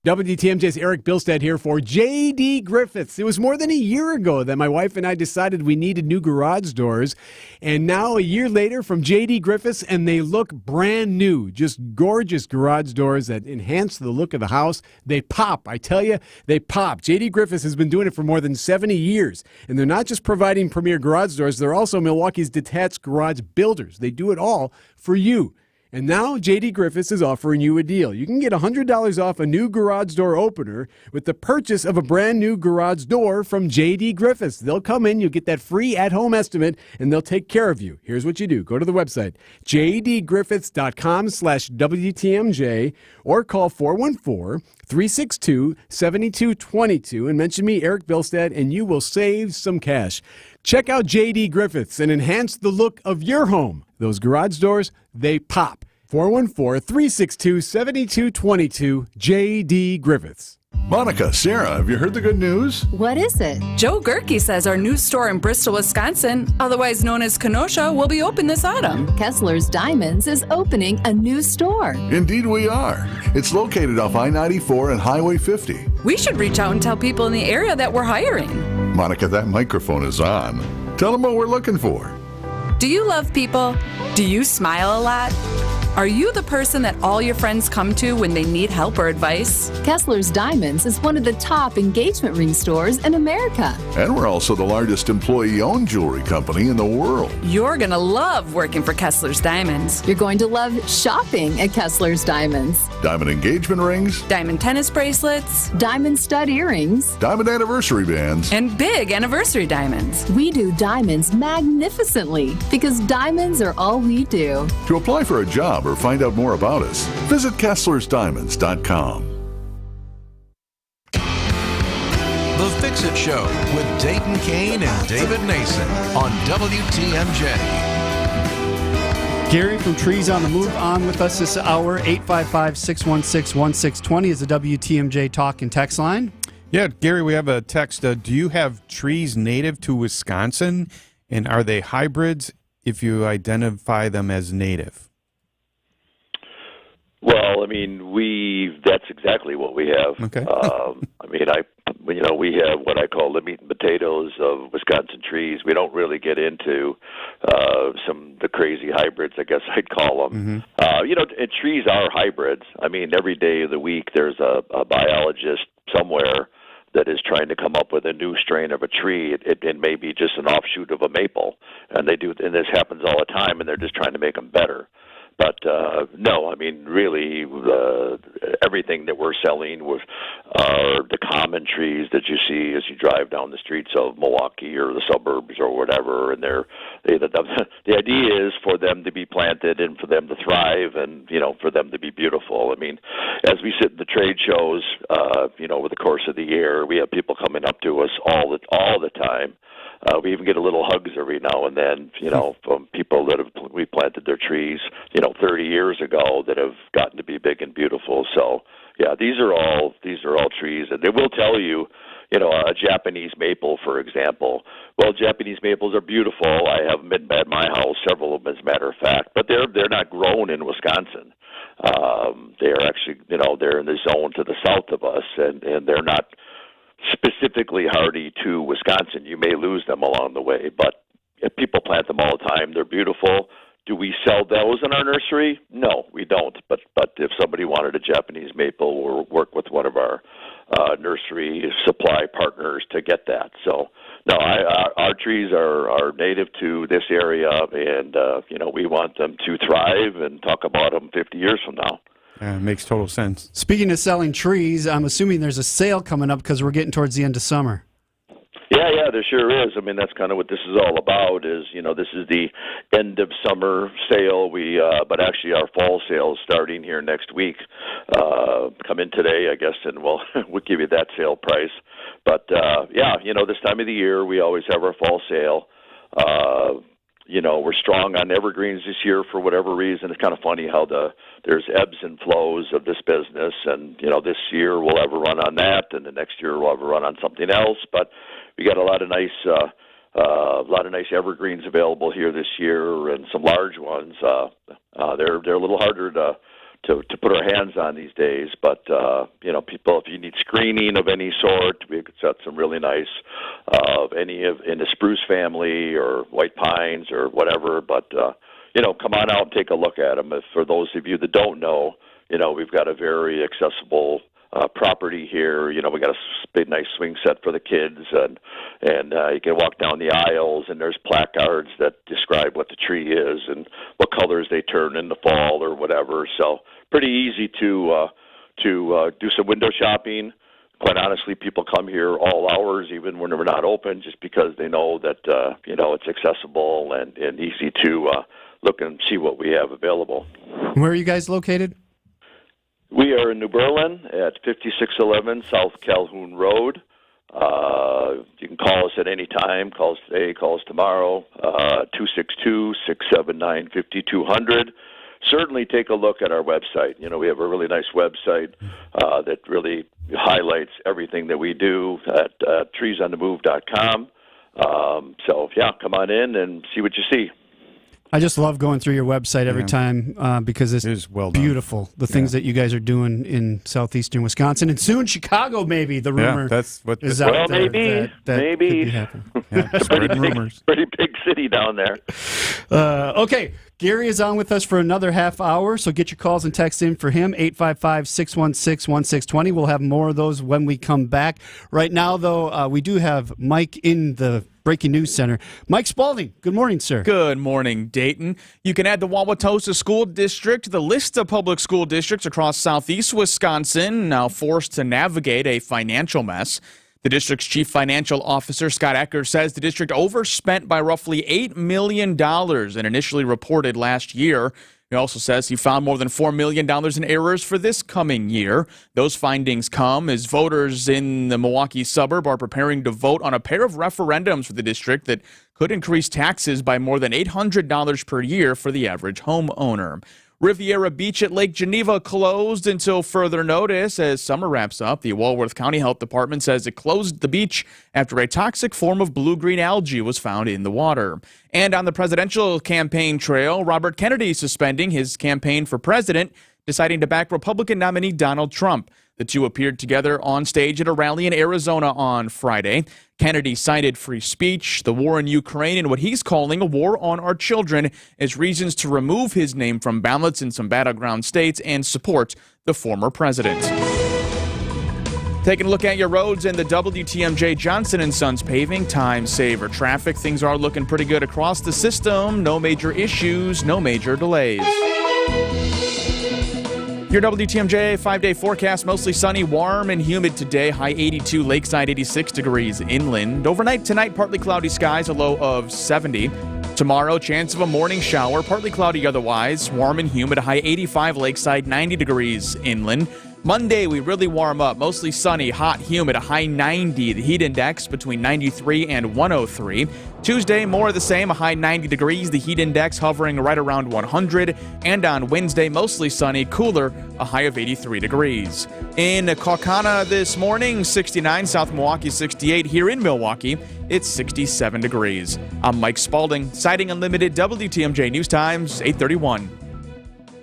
WTMJ's Eric Bilstead here for J.D. Griffiths. It was more than a year ago that my wife and I decided we needed new garage doors. And now a year later from J.D. Griffiths, and they look brand new. Just gorgeous garage doors that enhance the look of the house. They pop. I tell you, they pop. J.D. Griffiths has been doing it for more than 70 years. And they're not just providing premier garage doors. They're also Milwaukee's detached garage builders. They do it all for you. And now J.D. Griffiths is offering you a deal. You can get $100 off a new garage door opener with the purchase of a brand new garage door from J.D. Griffiths. They'll come in, you'll get that free at-home estimate, and they'll take care of you. Here's what you do. Go to the website, jdgriffiths.com/WTMJ, or call 414-362-7222 and mention me, Eric Bilstead, and you will save some cash. Check out J.D. Griffiths and enhance the look of your home. Those garage doors, they pop. 414-362-7222, J.D. Griffiths. Monica, Sarah, have you heard the good news? What is it? Joe Gerke says our new store in Bristol, Wisconsin, otherwise known as Kenosha, will be open this autumn. Kessler's Diamonds is opening a new store. Indeed we are. It's located off I-94 and Highway 50. We should reach out and tell people in the area that we're hiring. Monica, that microphone is on. Tell them what we're looking for. Do you love people? Do you smile a lot? Are you the person that all your friends come to when they need help or advice? Kessler's Diamonds is one of the top engagement ring stores in America. And we're also the largest employee-owned jewelry company in the world. You're going to love working for Kessler's Diamonds. You're going to love shopping at Kessler's Diamonds. Diamond engagement rings. Diamond tennis bracelets. Diamond stud earrings. Diamond anniversary bands. And big anniversary diamonds. We do diamonds magnificently because diamonds are all we do. To apply for a job or find out more about us, visit KesslersDiamonds.com. The Fix-It Show with Dayton Kane and David Nason on WTMJ. Gary from Trees on the Move on with us this hour. 855-616-1620 is the WTMJ talk and text line. Yeah, Gary, we have a text. Do you have trees native to Wisconsin, and are they hybrids if you identify them as native? Well, I mean, that's exactly what we have. Okay. We have what I call the meat and potatoes of Wisconsin trees. We don't really get into the crazy hybrids, I guess I'd call them. Mm-hmm. And trees are hybrids. I mean, every day of the week there's a biologist somewhere that is trying to come up with a new strain of a tree. It may be just an offshoot of a maple, and this happens all the time, and they're just trying to make them better. But no, I mean, really, everything that we're selling are the common trees that you see as you drive down the streets of Milwaukee or the suburbs or whatever. And the idea is for them to be planted and for them to thrive and, for them to be beautiful. I mean, as we sit in the trade shows, over the course of the year, we have people coming up to us all the time. We even get a little hugs every now and then, from people that we planted their trees, 30 years ago that have gotten to be big and beautiful. So, yeah, these are all trees, and they will tell you, a Japanese maple, for example. Well, Japanese maples are beautiful. I have them at my house, several of them, as a matter of fact, but they're not grown in Wisconsin. They're actually, they're in the zone to the south of us, and they're not specifically hardy to Wisconsin. You may lose them along the way, but if people plant them all the time, they're beautiful. Do we sell those in our nursery? No, we don't. But if somebody wanted a Japanese maple, we'll work with one of our nursery supply partners to get that. So, no, our trees are native to this area, and we want them to thrive and talk about them 50 years from now. Yeah, it makes total sense. Speaking of selling trees, I'm assuming there's a sale coming up because we're getting towards the end of summer. Yeah, there sure is. I mean, that's kind of what this is all about. This is the end of summer sale. But actually, our fall sale is starting here next week. Come in today, I guess, and we'll give you that sale price. But this time of the year, we always have our fall sale. We're strong on evergreens this year for whatever reason. It's kind of funny how there's ebbs and flows of this business, and this year we'll have a run on that, and the next year we'll have a run on something else. But we got a lot of nice evergreens available here this year, and some large ones. They're a little harder to put our hands on these days, but people, if you need screening of any sort, we could set some really nice in the spruce family or white pines or whatever. But come on out and take a look at them. If for those of you that don't know, we've got a very accessible property here. We got a big, nice swing set for the kids, and you can walk down the aisles, and there's placards that describe what the tree is and what colors they turn in the fall or whatever. So pretty easy to do some window shopping. Quite honestly, people come here all hours, even when we're not open, just because they know that it's accessible and easy to look and see what we have available. Where are you guys located? We are in New Berlin at 5611 South Calhoun Road. You can call us at any time. Call us today, call us tomorrow, 262-679-5200. Certainly take a look at our website. We have a really nice website that really highlights everything that we do at treesonthemove.com. Come on in and see what you see. I just love going through your website every time because it's beautiful. The things that you guys are doing in southeastern Wisconsin and soon Chicago, maybe. The rumor that's what is out there. Maybe. Could be happening. Spreading rumors. Pretty big city down there. Okay, Gary is on with us for another half hour, so get your calls and texts in for him, 855-616-1620. We'll have more of those when we come back. Right now, though, we do have Mike in the Breaking News Center. Mike Spalding, good morning, sir. Good morning, Dayton. You can add the Wauwatosa School District to the list of public school districts across southeast Wisconsin, now forced to navigate a financial mess. The district's chief financial officer, Scott Ecker, says the district overspent by roughly $8 million and initially reported last year. He also says he found more than $4 million in errors for this coming year. Those findings come as voters in the Milwaukee suburb are preparing to vote on a pair of referendums for the district that could increase taxes by more than $800 per year for the average homeowner. Riviera Beach at Lake Geneva closed until further notice. As summer wraps up, the Walworth County Health Department says it closed the beach after a toxic form of blue-green algae was found in the water. And on the presidential campaign trail, Robert Kennedy suspending his campaign for president, deciding to back Republican nominee Donald Trump. The two appeared together on stage at a rally in Arizona on Friday. Kennedy cited free speech, the war in Ukraine, and what he's calling a war on our children as reasons to remove his name from ballots in some battleground states and support the former president. Taking a look at your roads and the WTMJ Johnson & Sons paving time saver traffic. Things are looking pretty good across the system. No major issues, no major delays. Your WTMJ 5-day forecast, mostly sunny, warm, and humid today. High 82, lakeside 86 degrees inland. Overnight tonight, partly cloudy skies, a low of 70. Tomorrow, chance of a morning shower, partly cloudy otherwise. Warm and humid, a high 85, lakeside 90 degrees inland. Monday, we really warm up, mostly sunny, hot, humid, a high 90. The heat index between 93 and 103. Tuesday, more of the same, a high 90 degrees. The heat index hovering right around 100. And on Wednesday, mostly sunny, cooler, a high of 83 degrees. In Kaukauna this morning, 69, South Milwaukee 68. Here in Milwaukee, it's 67 degrees. I'm Mike Spalding, Siding Unlimited, WTMJ News Times, 8:31.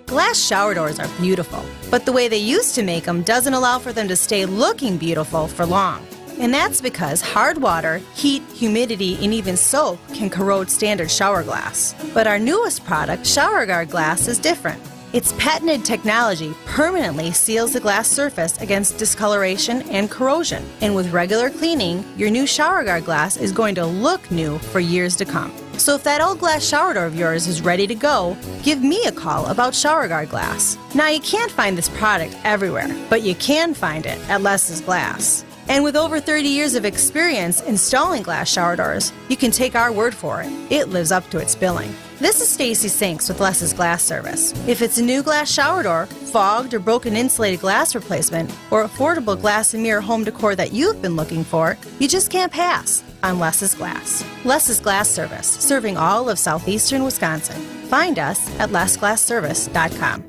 Glass shower doors are beautiful, but the way they used to make them doesn't allow for them to stay looking beautiful for long. And that's because hard water, heat, humidity, and even soap can corrode standard shower glass. But our newest product, ShowerGuard Glass, is different. Its patented technology permanently seals the glass surface against discoloration and corrosion. And with regular cleaning, your new shower guard glass is going to look new for years to come. So if that old glass shower door of yours is ready to go, give me a call about shower guard glass. Now, you can't find this product everywhere, but you can find it at Les's Glass. And with over 30 years of experience installing glass shower doors, you can take our word for it. It lives up to its billing. This is Stacy Sinks with Les's Glass Service. If it's a new glass shower door, fogged or broken insulated glass replacement, or affordable glass and mirror home decor that you've been looking for, you just can't pass on Les's Glass. Les's Glass Service, serving all of southeastern Wisconsin. Find us at lesglassservice.com.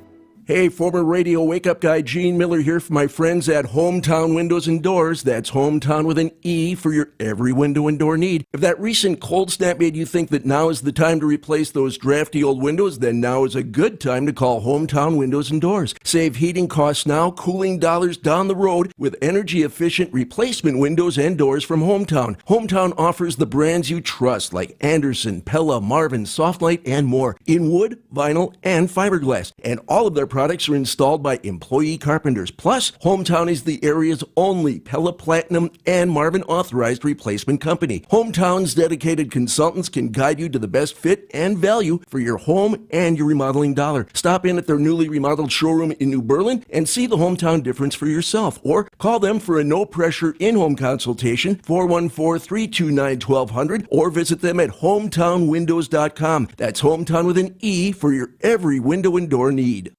Hey, former radio wake-up guy Gene Miller here for my friends at Hometown Windows and Doors. That's Hometown with an E for your every window and door need. If that recent cold snap made you think that now is the time to replace those drafty old windows, then now is a good time to call Hometown Windows and Doors. Save heating costs now, cooling dollars down the road with energy-efficient replacement windows and doors from Hometown. Hometown offers the brands you trust like Anderson, Pella, Marvin, Softlight, and more in wood, vinyl, and fiberglass. And all of their products are installed by employee carpenters. Plus, Hometown is the area's only Pella Platinum and Marvin authorized replacement company. Hometown's dedicated consultants can guide you to the best fit and value for your home and your remodeling dollar. Stop in at their newly remodeled showroom in New Berlin and see the Hometown difference for yourself. Or call them for a no-pressure in-home consultation, 414-329-1200, or visit them at hometownwindows.com. That's Hometown with an E for your every window and door need.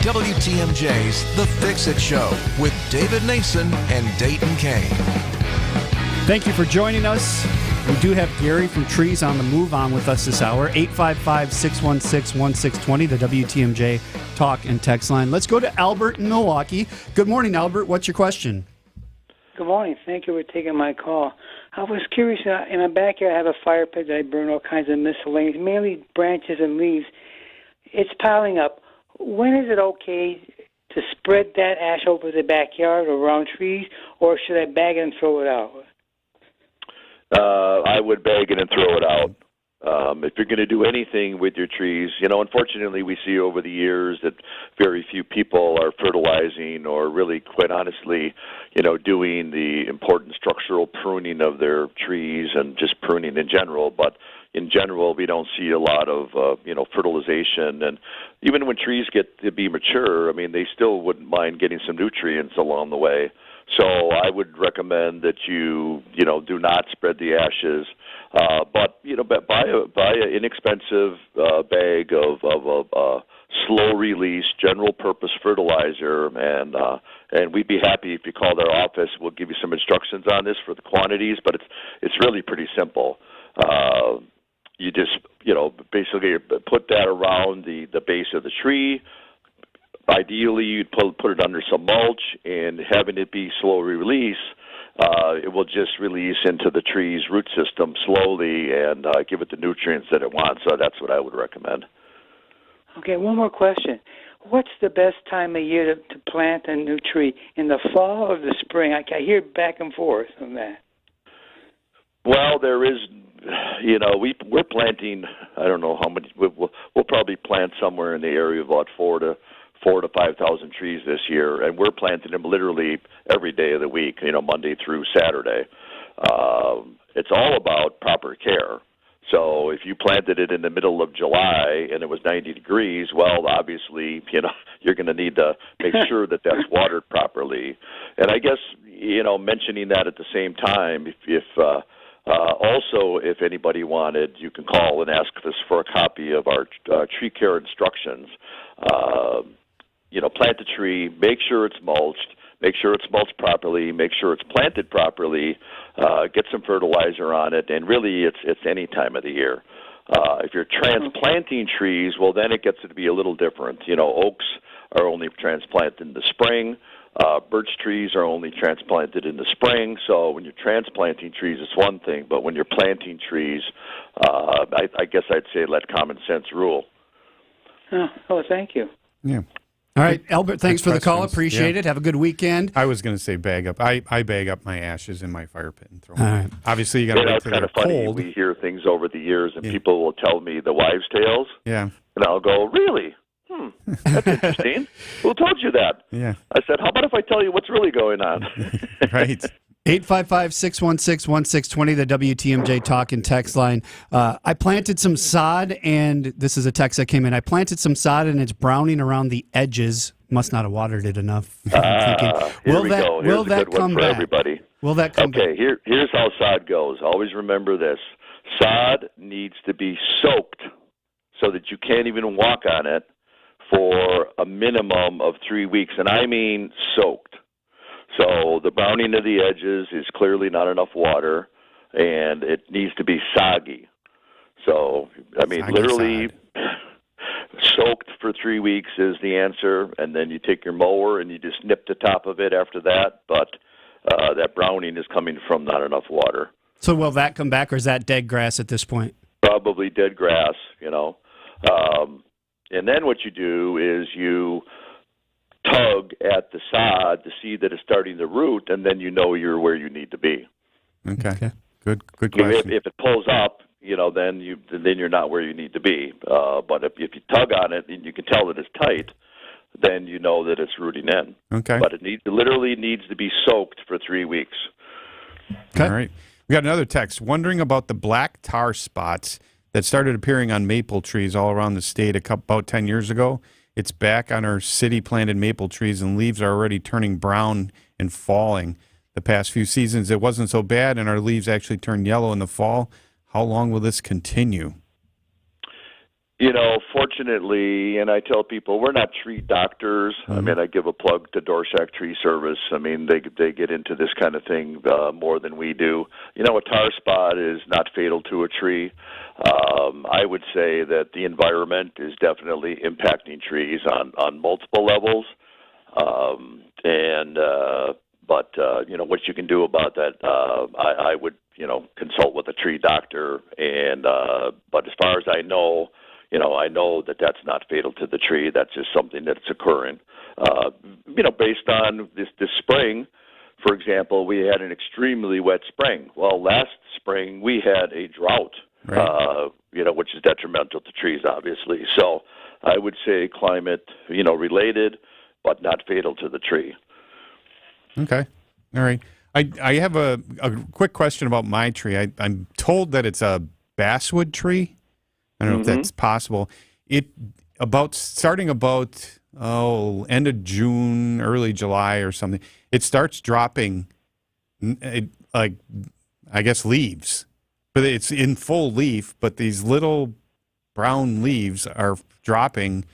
WTMJ's The Fix-It Show with David Nason and Dayton Kane. Thank you for joining us. We do have Gary from Trees on the Move on with us this hour. 855-616-1620, the WTMJ talk and text line. Let's go to Albert in Milwaukee. Good morning, Albert. What's your question? Good morning. Thank you for taking my call. I was curious. In my backyard, I have a fire pit that I burn all kinds of miscellaneous, mainly branches and leaves. It's piling up. When is it okay to spread that ash over the backyard or around trees, or should I bag it and throw it out? I would bag it and throw it out. If you're going to do anything with your trees, unfortunately we see over the years that very few people are fertilizing or really, quite honestly, doing the important structural pruning of their trees and just pruning in general. But in general, we don't see a lot of, fertilization. And even when trees get to be mature, they still wouldn't mind getting some nutrients along the way. So I would recommend that you do not spread the ashes, but buy an inexpensive bag of slow release general purpose fertilizer, and we'd be happy if you called our office. We'll give you some instructions on this for the quantities, but it's really pretty simple. You just basically put that around the base of the tree. Ideally, you'd put it under some mulch, and having it be slow release, it will just release into the tree's root system slowly and give it the nutrients that it wants. So that's what I would recommend. Okay, one more question. What's the best time of year to plant a new tree, in the fall or the spring? I hear back and forth on that. Well, there is, we're planting, I don't know how many, we'll probably plant somewhere in the area of about 4,000 to 5,000 trees this year, and we're planting them literally every day of the week, Monday through Saturday. It's all about proper care. So if you planted it in the middle of July and it was 90 degrees, well, obviously, you're going to need to make sure that that's watered properly. And I guess, mentioning that at the same time, if also, if anybody wanted, you can call and ask us for a copy of our tree care instructions. Plant the tree, make sure it's mulched, make sure it's mulched properly, make sure it's planted properly, get some fertilizer on it, and really it's any time of the year. If you're transplanting trees, well, then it gets to be a little different. Oaks are only transplanted in the spring. Birch trees are only transplanted in the spring. So when you're transplanting trees, it's one thing, but when you're planting trees, I guess I'd say let common sense rule. Oh, thank you. Yeah. All right, Albert, thanks for the call. Appreciate it. Have a good weekend. I was going to say bag up. I bag up my ashes in my fire pit and throw them. All right. Obviously, you got to wait it's till kind they're of funny. cold. We hear things over the years, and people will tell me the wives' tales. Yeah. And I'll go, really? That's interesting. Who told you that? Yeah. I said, how about if I tell you what's really going on? Right. 855-616-1620, the WTMJ talk and text line. I planted some sod, and this is a text that came in. I planted some sod, and it's browning around the edges. Must not have watered it enough. I'm thinking, will that come back? Everybody. Will that come back? Okay, here's how sod goes. Always remember this. Sod needs to be soaked so that you can't even walk on it for a minimum of 3 weeks, and I mean soaked. So the browning of the edges is clearly not enough water, and it needs to be soggy. So, I mean, Soggy literally soaked for 3 weeks is the answer, and then you take your mower and you just nip the top of it after that, but that browning is coming from not enough water. So will that come back, or is that dead grass at this point? Probably dead grass, and then what you do is you tug at the sod to see that it's starting to root, and then you know you're where you need to be. Okay. Good question. If it pulls up, then you're not where you need to be. But if you tug on it and you can tell that it's tight, then you know that it's rooting in. Okay. But it literally needs to be soaked for 3 weeks. Okay. All right. We got another text wondering about the black tar spots that started appearing on maple trees all around the state about 10 years ago. It's back on our city-planted maple trees, and leaves are already turning brown and falling. The past few seasons, it wasn't so bad, and our leaves actually turned yellow in the fall. How long will this continue? Fortunately, and I tell people, we're not tree doctors. I mean, I give a plug to Dorsac Tree Service. I mean, they get into this kind of thing more than we do. A tar spot is not fatal to a tree. I would say that the environment is definitely impacting trees on multiple levels. But what you can do about that, I would, consult with a tree doctor. But as far as I know that that's not fatal to the tree. That's just something that's occurring. Based on this spring, for example, we had an extremely wet spring. Well, last spring we had a drought, right. Which is detrimental to trees, obviously. So I would say climate, related, but not fatal to the tree. Okay. All right. I have a quick question about my tree. I'm told that it's a basswood tree. I don't know if that's possible. Starting about end of June, early July or something, it starts dropping, I guess, leaves. But it's in full leaf, but these little brown leaves are dropping,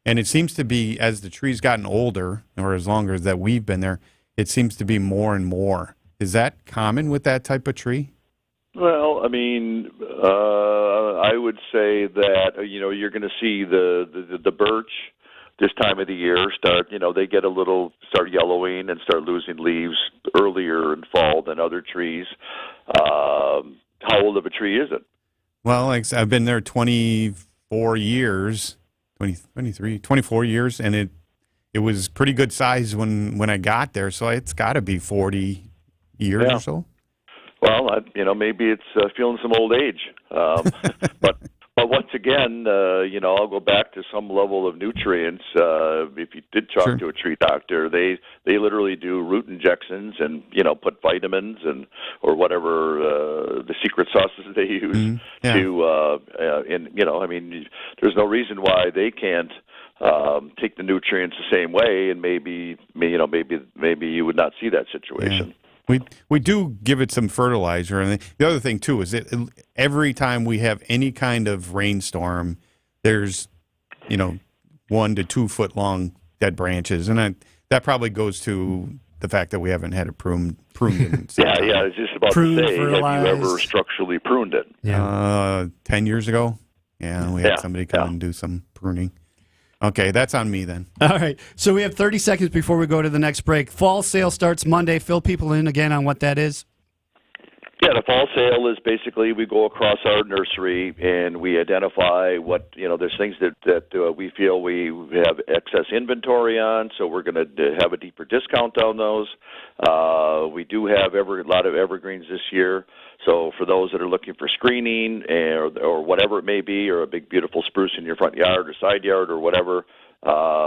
and it seems to be, as the tree's gotten older, or as longer as that we've been there, it seems to be more and more. Is that common with that type of tree? Well, I mean, I would say that you're going to see the birch this time of the year start. They get start yellowing and start losing leaves earlier in fall than other trees. How old of a tree is it? Well, I've been there 24 years, and it was pretty good size when I got there. So it's got to be 40 years or so. Well, maybe it's feeling some old age, but once again, I'll go back to some level of nutrients. If you did talk to a tree doctor, they literally do root injections and put vitamins or whatever the secret sauces they use to. There's no reason why they can't take the nutrients the same way, and maybe you would not see that situation. Yeah. We do give it some fertilizer, and the other thing too is that every time we have any kind of rainstorm, there's 1 to 2 foot long dead branches, and that probably goes to the fact that we haven't had it pruned. Yeah. I was just about to say, have you ever structurally pruned it? 10 years ago, we had somebody come and do some pruning. Okay, that's on me then. All right. So we have 30 seconds before we go to the next break. Fall sale starts Monday. Fill people in again on what that is. Yeah, the fall sale is basically we go across our nursery and we identify what, there's things that we feel we have excess inventory on, so we're going to have a deeper discount on those. We do have a lot of evergreens this year, so for those that are looking for screening or whatever it may be, or a big beautiful spruce in your front yard or side yard or whatever,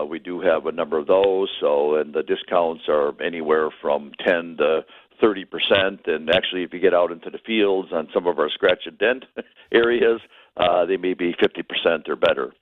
we do have a number of those. And the discounts are anywhere from 10 to 30%, and actually if you get out into the fields on some of our scratch and dent areas, they may be 50% or better.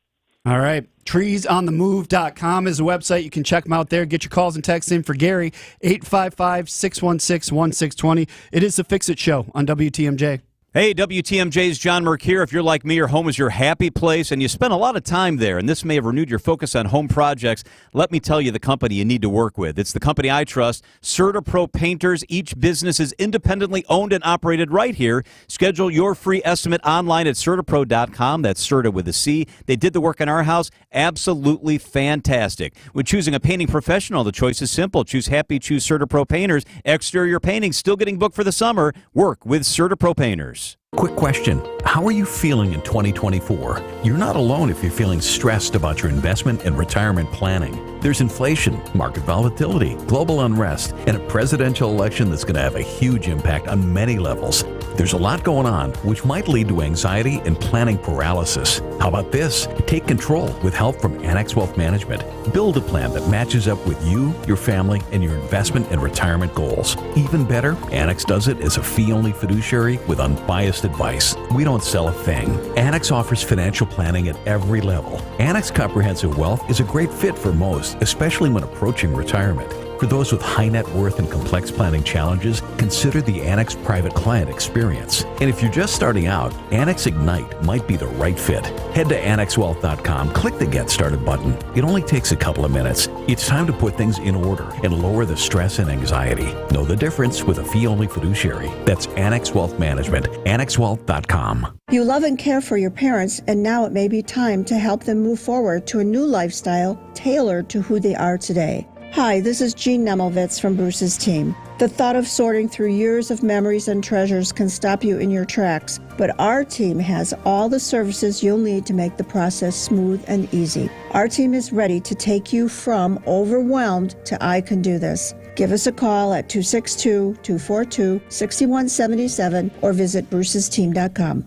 All right. TreesOnTheMove.com is the website. You can check them out there. Get your calls and texts in for Gary, 855-616-1620. It is the Fix It Show on WTMJ. Hey, WTMJ's John Merck here. If you're like me, your home is your happy place, and you spend a lot of time there, and this may have renewed your focus on home projects, let me tell you the company you need to work with. It's the company I trust, CertaPro Painters. Each business is independently owned and operated right here. Schedule your free estimate online at CertaPro.com. That's Certa with a C. They did the work in our house. Absolutely fantastic. When choosing a painting professional, the choice is simple. Choose Happy, choose CertaPro Painters. Exterior painting still getting booked for the summer. Work with CertaPro Painters. Quick question. How are you feeling in 2024? You're not alone if you're feeling stressed about your investment and retirement planning. There's inflation, market volatility, global unrest, and a presidential election that's going to have a huge impact on many levels. There's a lot going on, which might lead to anxiety and planning paralysis. How about this? Take control with help from Annex Wealth Management. Build a plan that matches up with you, your family, and your investment and retirement goals. Even better, Annex does it as a fee-only fiduciary with unbiased advice. We don't sell a thing. Annex offers financial planning at every level. Annex Comprehensive Wealth is a great fit for most, especially when approaching retirement. For those with high net worth and complex planning challenges, consider the Annex Private Client Experience. And if you're just starting out, Annex Ignite might be the right fit. Head to AnnexWealth.com, click the Get Started button. It only takes a couple of minutes. It's time to put things in order and lower the stress and anxiety. Know the difference with a fee-only fiduciary. That's Annex Wealth Management, AnnexWealth.com. You love and care for your parents, and now it may be time to help them move forward to a new lifestyle tailored to who they are today. Hi, this is Jean Nemelvitz from Bruce's team. The thought of sorting through years of memories and treasures can stop you in your tracks, but our team has all the services you'll need to make the process smooth and easy. Our team is ready to take you from overwhelmed to I can do this. Give us a call at 262-242-6177 or visit brucesteam.com.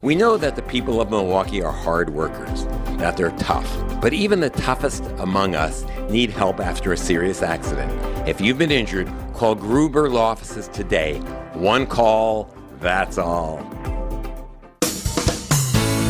We know that the people of Milwaukee are hard workers, that they're tough. But even the toughest among us need help after a serious accident. If you've been injured, call Gruber Law Offices today. One call, that's all.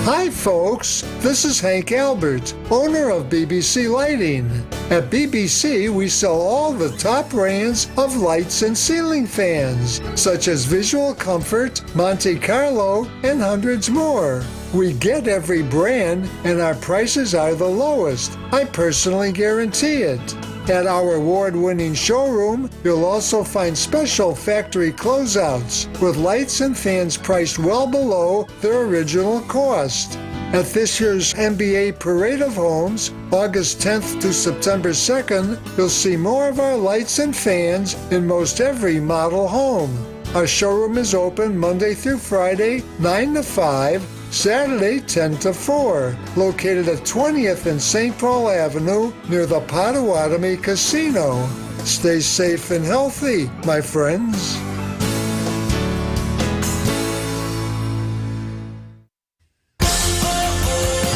Hi folks, this is Hank Albert, owner of BBC Lighting. At BBC, we sell all the top brands of lights and ceiling fans, such as Visual Comfort, Monte Carlo, and hundreds more. We get every brand, and our prices are the lowest. I personally guarantee it. At our award-winning showroom, you'll also find special factory closeouts with lights and fans priced well below their original cost. At this year's NBA Parade of Homes, August 10th to September 2nd, you'll see more of our lights and fans in most every model home. Our showroom is open Monday through Friday, 9 to 5, Saturday 10 to 4, located at 20th and St. Paul Avenue near the Potawatomi Casino. Stay safe and healthy, my friends.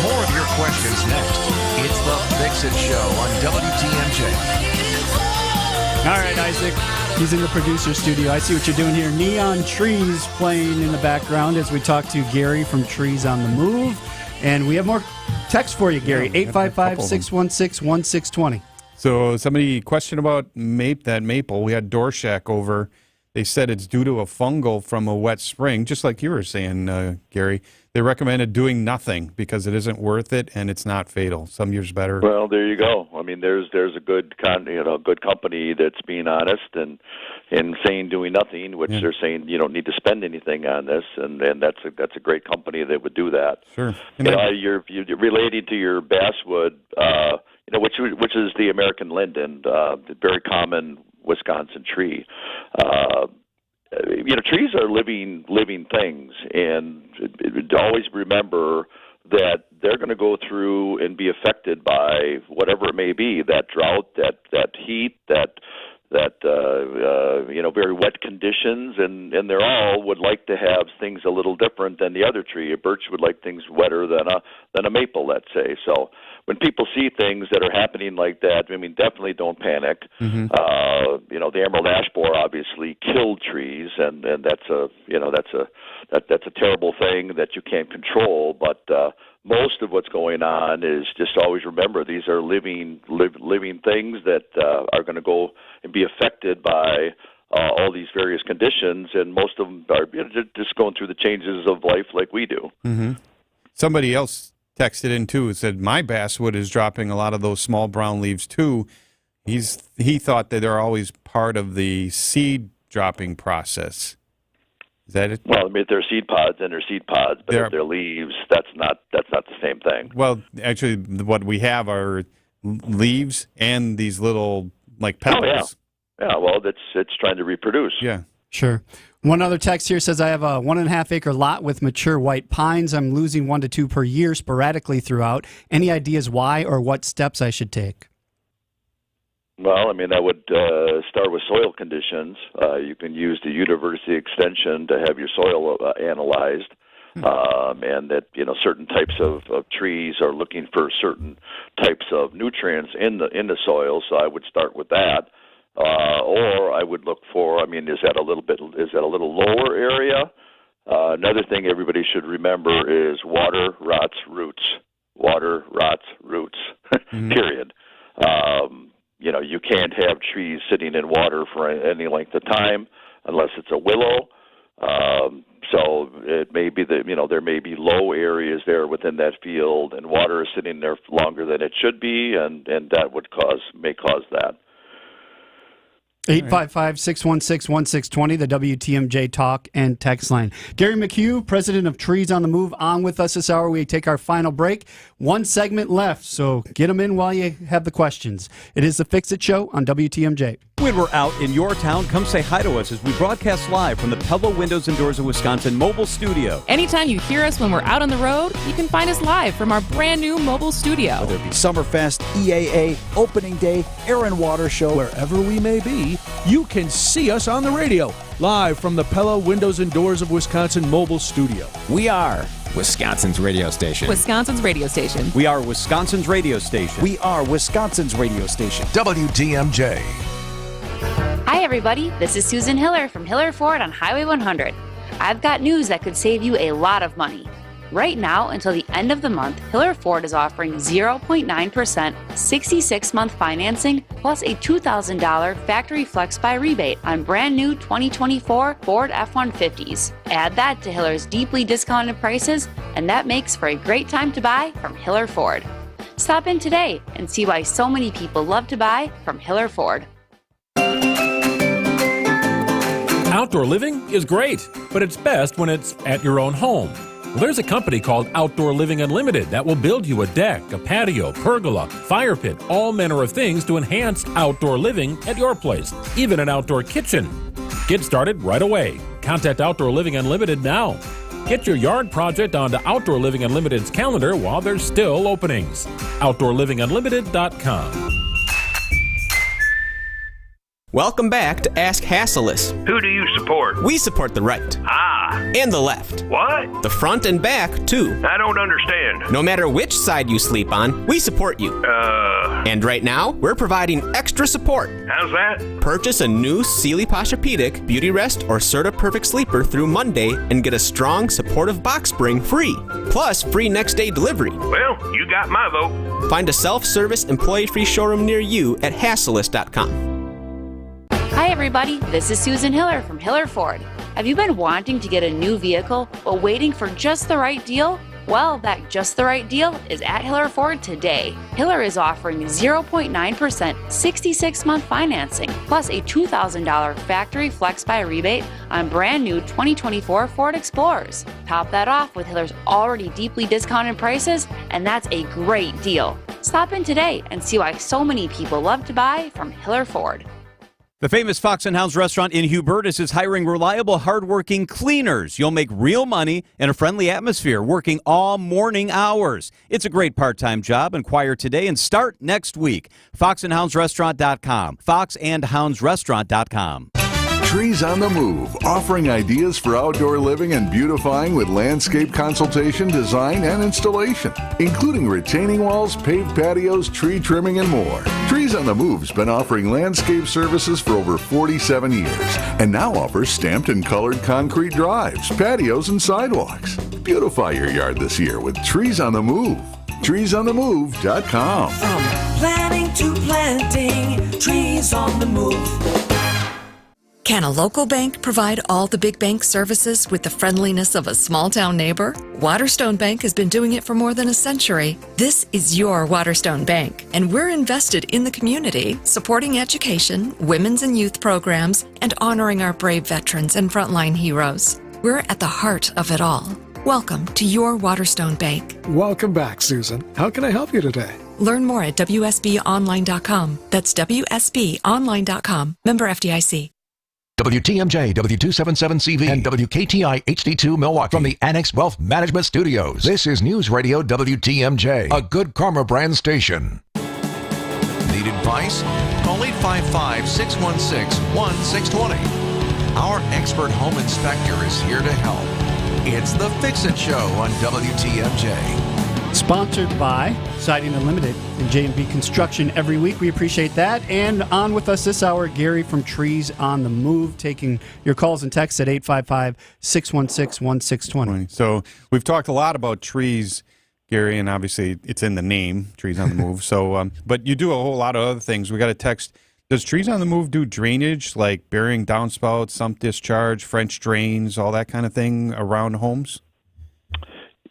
More of your questions next. It's the Fix It Show on WTMJ. All right, Isaac. He's in the producer studio. I see what you're doing here. Neon trees playing in the background as we talk to Gary from Trees on the Move. And we have more text for you, Gary. 855-616-1620. So somebody questioned about that maple. We had Door Shack over. They said it's due to a fungal from a wet spring, just like you were saying, Gary. They recommended doing nothing because it isn't worth it and it's not fatal. Some years better. Well, there you go. I mean, there's a good good company that's being honest and saying doing nothing, which they're saying you don't need to spend anything on this, and that's a great company that would do that. Sure. You're relating to your basswood, which is the American linden, the very common Wisconsin tree. trees are living things, and always remember that they're going to go through and be affected by whatever it may be, that drought, that heat, that very wet conditions, and they all would like to have things a little different than the other tree. A birch would like things wetter than a maple, let's say. So when people see things that are happening like that, definitely don't panic. Mm-hmm. The emerald ash borer obviously killed trees, and that's a terrible thing that you can't control. But most of what's going on is just always remember these are living things that are going to go and be affected by all these various conditions, and most of them are just going through the changes of life like we do. Mm-hmm. Somebody else texted in too and said my basswood is dropping a lot of those small brown leaves too. He thought that they're always part of the seed dropping process. Is that it? Well, they're seed pods, and they're seed pods, but if they're leaves, that's not the same thing. Well, actually, what we have are leaves and these little petals. Oh, yeah. Well, it's trying to reproduce. Yeah. Sure. One other text here says, I have a 1.5 acre lot with mature white pines. I'm losing 1 to 2 per year sporadically throughout. Any ideas why or what steps I should take? Well, that would start with soil conditions. You can use the university extension to have your soil analyzed, and that certain types of trees are looking for certain types of nutrients in the soil. So I would start with that, or I would look for. Is that a little lower area? Another thing everybody should remember is water rots roots. Water rots roots. Period. You can't have trees sitting in water for any length of time unless it's a willow. So it may be that there may be low areas there within that field, and water is sitting there longer than it should be, and that may cause that. 855-616-1620, the WTMJ talk and text line. Gary McHugh, president of Trees on the Move, on with us this hour. We take our final break. 1 segment left, so get them in while you have the questions. It is the Fix It Show on WTMJ. When we're out in your town, come say hi to us as we broadcast live from the Pella Windows and Doors of Wisconsin mobile studio. Anytime you hear us when we're out on the road, you can find us live from our brand new mobile studio. Whether it be Summerfest, EAA, Opening Day, Air and Water Show, wherever we may be, you can see us on the radio, live from the Pella Windows and Doors of Wisconsin mobile studio. We are Wisconsin's radio station. Wisconsin's radio station. We are Wisconsin's radio station. We are Wisconsin's radio station. WTMJ. Hi, everybody. This is Susan Hiller from Hiller Ford on Highway 100. I've got news that could save you a lot of money. Right now, until the end of the month, Hiller Ford is offering 0.9% 66-month financing plus a $2,000 factory flex buy rebate on brand new 2024 Ford F-150s. Add that to Hiller's deeply discounted prices, and that makes for a great time to buy from Hiller Ford. Stop in today and see why so many people love to buy from Hiller Ford. Outdoor living is great, but it's best when it's at your own home. Well, there's a company called Outdoor Living Unlimited that will build you a deck, a patio, pergola, fire pit, all manner of things to enhance outdoor living at your place, even an outdoor kitchen. Get started right away. Contact Outdoor Living Unlimited now. Get your yard project onto Outdoor Living Unlimited's calendar while there's still openings. OutdoorLivingUnlimited.com. Welcome back to Ask Hasselus. Who do you support? We support the right. And the left. What? The front and back, too. I don't understand. No matter which side you sleep on, we support you. And right now, we're providing extra support. How's that? Purchase a new Sealy Posturepedic, Beauty Rest, or Serta Perfect Sleeper through Monday and get a strong, supportive box spring free. Plus, free next-day delivery. Well, you got my vote. Find a self-service, employee-free showroom near you at Hasselus.com. Hi, everybody. This is Susan Hiller from Hiller Ford. Have you been wanting to get a new vehicle but waiting for just the right deal? Well, that just the right deal is at Hiller Ford today. Hiller is offering 0.9% 66-month financing plus a $2,000 factory flex buy rebate on brand new 2024 Ford Explorers. Top that off with Hiller's already deeply discounted prices, and that's a great deal. Stop in today and see why so many people love to buy from Hiller Ford. The famous Fox and Hounds restaurant in Hubertus is hiring reliable, hardworking cleaners. You'll make real money in a friendly atmosphere, working all morning hours. It's a great part-time job. Inquire today and start next week. FoxandHoundsRestaurant.com. FoxandHoundsRestaurant.com. Trees on the Move, offering ideas for outdoor living and beautifying with landscape consultation, design, and installation, including retaining walls, paved patios, tree trimming, and more. Trees on the Move's been offering landscape services for over 47 years and now offers stamped and colored concrete drives, patios, and sidewalks. Beautify your yard this year with Trees on the Move. TreesOnTheMove.com. From planning to planting, Trees on the Move. Can a local bank provide all the big bank services with the friendliness of a small-town neighbor? Waterstone Bank has been doing it for more than a century. This is your Waterstone Bank, and we're invested in the community, supporting education, women's and youth programs, and honoring our brave veterans and frontline heroes. We're at the heart of it all. Welcome to your Waterstone Bank. Welcome back, Susan. How can I help you today? Learn more at WSBOnline.com. That's WSBOnline.com. Member FDIC. WTMJ, W277CV, and WKTI HD2 Milwaukee from the Annex Wealth Management Studios. This is News Radio WTMJ, a Good Karma brand station. Need advice? Call 855-616-1620. Our expert home inspector is here to help. It's the Fix-It Show on WTMJ. Sponsored by Siding Unlimited and J&B Construction every week. We appreciate that. And on with us this hour, Gary from Trees on the Move, taking your calls and texts at 855-616-1620. So we've talked a lot about trees, Gary, and obviously it's in the name, Trees on the Move. So, but you do a whole lot of other things. We got a text. Does Trees on the Move do drainage, like burying downspouts, sump discharge, French drains, all that kind of thing around homes?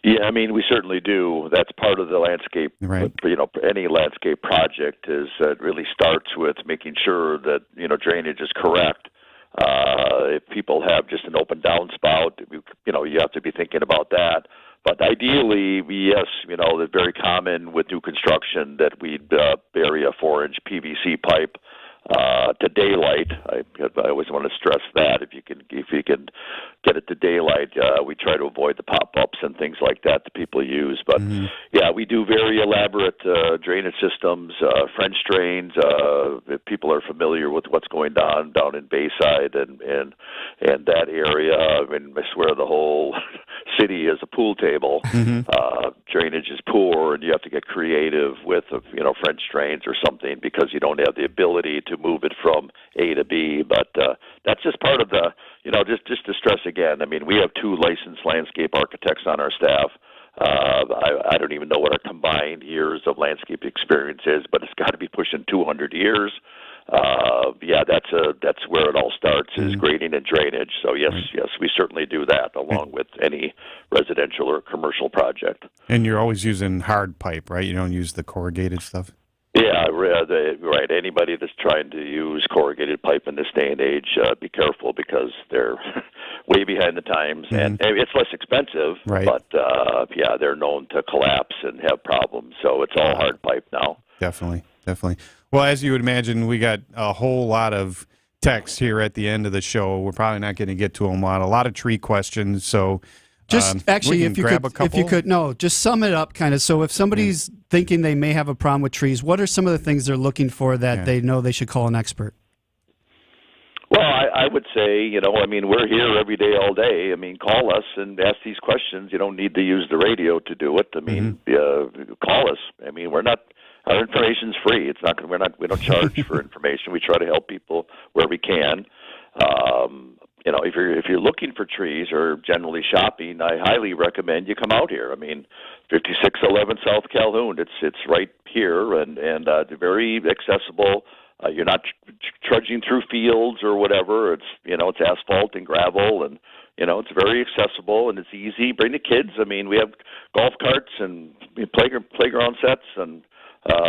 Yeah, I mean, we certainly do. That's part of the landscape. Right. You know, any landscape project is it really starts with making sure that, you know, drainage is correct. If people have just an open downspout, you know, you have to be thinking about that. But ideally, yes, you know, it's very common with new construction that we'd bury a 4-inch PVC pipe to daylight. I always want to stress that if you can get it to daylight, we try to avoid the pop-ups and things like that people use. But yeah, we do very elaborate drainage systems, French drains. If people are familiar with what's going down in Bayside and that area, I mean, I swear the whole city is a pool table. Drainage is poor, and you have to get creative with, you know, French drains or something because you don't have the ability to move it from A to B. But that's just part of the, you know, just to stress again, I mean, we have 2 licensed landscape architects on our staff. I don't even know what our combined years of landscape experience is, but it's got to be pushing 200 years. Yeah, that's where it all starts, is grading and drainage. So yes, we certainly do that along with any residential or commercial project. And you're always using hard pipe, right? You don't use the corrugated stuff? Yeah, right. Anybody that's trying to use corrugated pipe in this day and age, be careful because they're way behind the times, and it's less expensive. Right. But yeah, they're known to collapse and have problems. So it's all hard pipe now. Definitely. Well, as you would imagine, we got a whole lot of texts here at the end of the show. We're probably not going to get to them a lot of tree questions. So just actually, if you could, just sum it up kind of. So if somebody's thinking they may have a problem with trees, what are some of the things they're looking for that they know they should call an expert? Well, I would say, you know, I mean, we're here every day, all day. I mean, call us and ask these questions. You don't need to use the radio to do it. I mean, call us. I mean, our information's free. It's not. We don't charge for information. We try to help people where we can. You know, if you're looking for trees or generally shopping, I highly recommend you come out here. I mean, 5611 South Calhoun. It's right here and very accessible. You're not trudging through fields or whatever. It's, you know, it's asphalt and gravel, and, you know, it's very accessible and it's easy. Bring the kids. I mean, we have golf carts and playground sets, and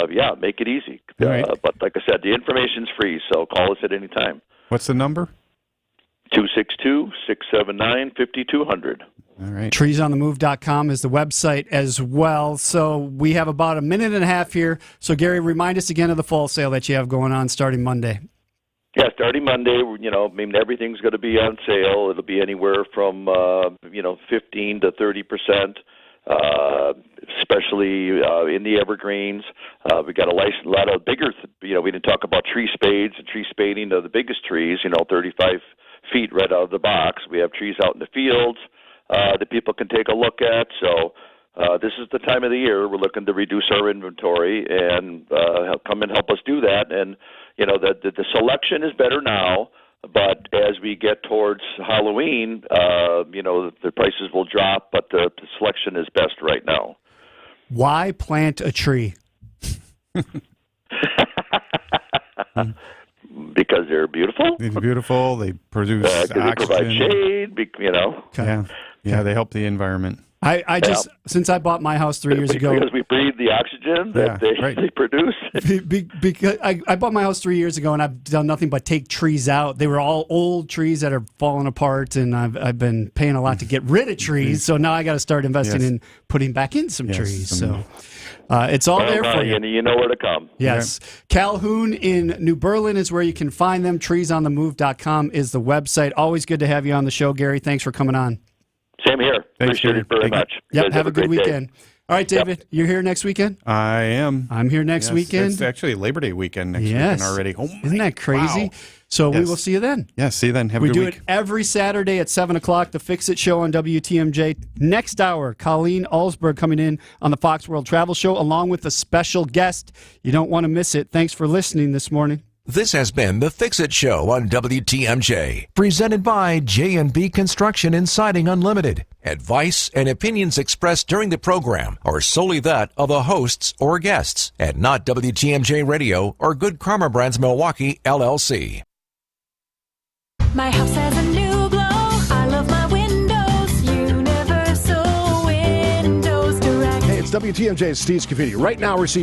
yeah, make it easy. Right. But like I said, the information's free, so call us at any time. What's the number? 262-679-5200. All right. TreesOnTheMove.com is the website as well. So we have about a minute and a half here. So, Gary, remind us again of the fall sale that you have going on starting Monday. Yeah, starting Monday, I mean, everything's going to be on sale. It'll be anywhere from 15 to 30%, especially in the evergreens. We got a lot of bigger. We didn't talk about tree spades and tree spading of the biggest trees. 35 feet right out of the box. We have trees out in the fields that people can take a look at. So. This is the time of the year we're looking to reduce our inventory and come and help us do that. And the selection is better now, but as we get towards Halloween, the prices will drop, but the selection is best right now. Why plant a tree? Because they're beautiful. They're beautiful. They produce oxygen. They provide shade. Okay. Yeah, they help the environment. I just, since I bought my house 3 years ago. Because we breathe the oxygen that they produce. Because I bought my house 3 years ago, and I've done nothing but take trees out. They were all old trees that are falling apart, and I've been paying a lot to get rid of trees. So now I got to start investing in putting back in some trees. So it's all there for you. You know where to come. Yes. Yeah. Calhoun in New Berlin is where you can find them. TreesOnTheMove.com is the website. Always good to have you on the show, Gary. Thanks for coming on. Same here. Thanks, Appreciate it very much. Yep, have a good weekend. Day. All right, David, you're here next weekend? I am. I'm here next weekend. It's actually Labor Day weekend next weekend already. Oh, isn't that crazy? Wow. So we will see you then. Yeah, see you then. Have a good week. We do it every Saturday at 7 o'clock, the Fix It Show on WTMJ. Next hour, Colleen Alsberg coming in on the Fox World Travel Show, along with a special guest. You don't want to miss it. Thanks for listening this morning. This has been the Fix It Show on WTMJ, presented by J&B Construction and Siding Unlimited. Advice and opinions expressed during the program are solely that of the hosts or guests, and not WTMJ Radio or Good Karma Brands Milwaukee, LLC. My house has a new glow. I love my windows. Universal Windows Direct. Hey, it's WTMJ's Steve Scavini. Right now, we're seeing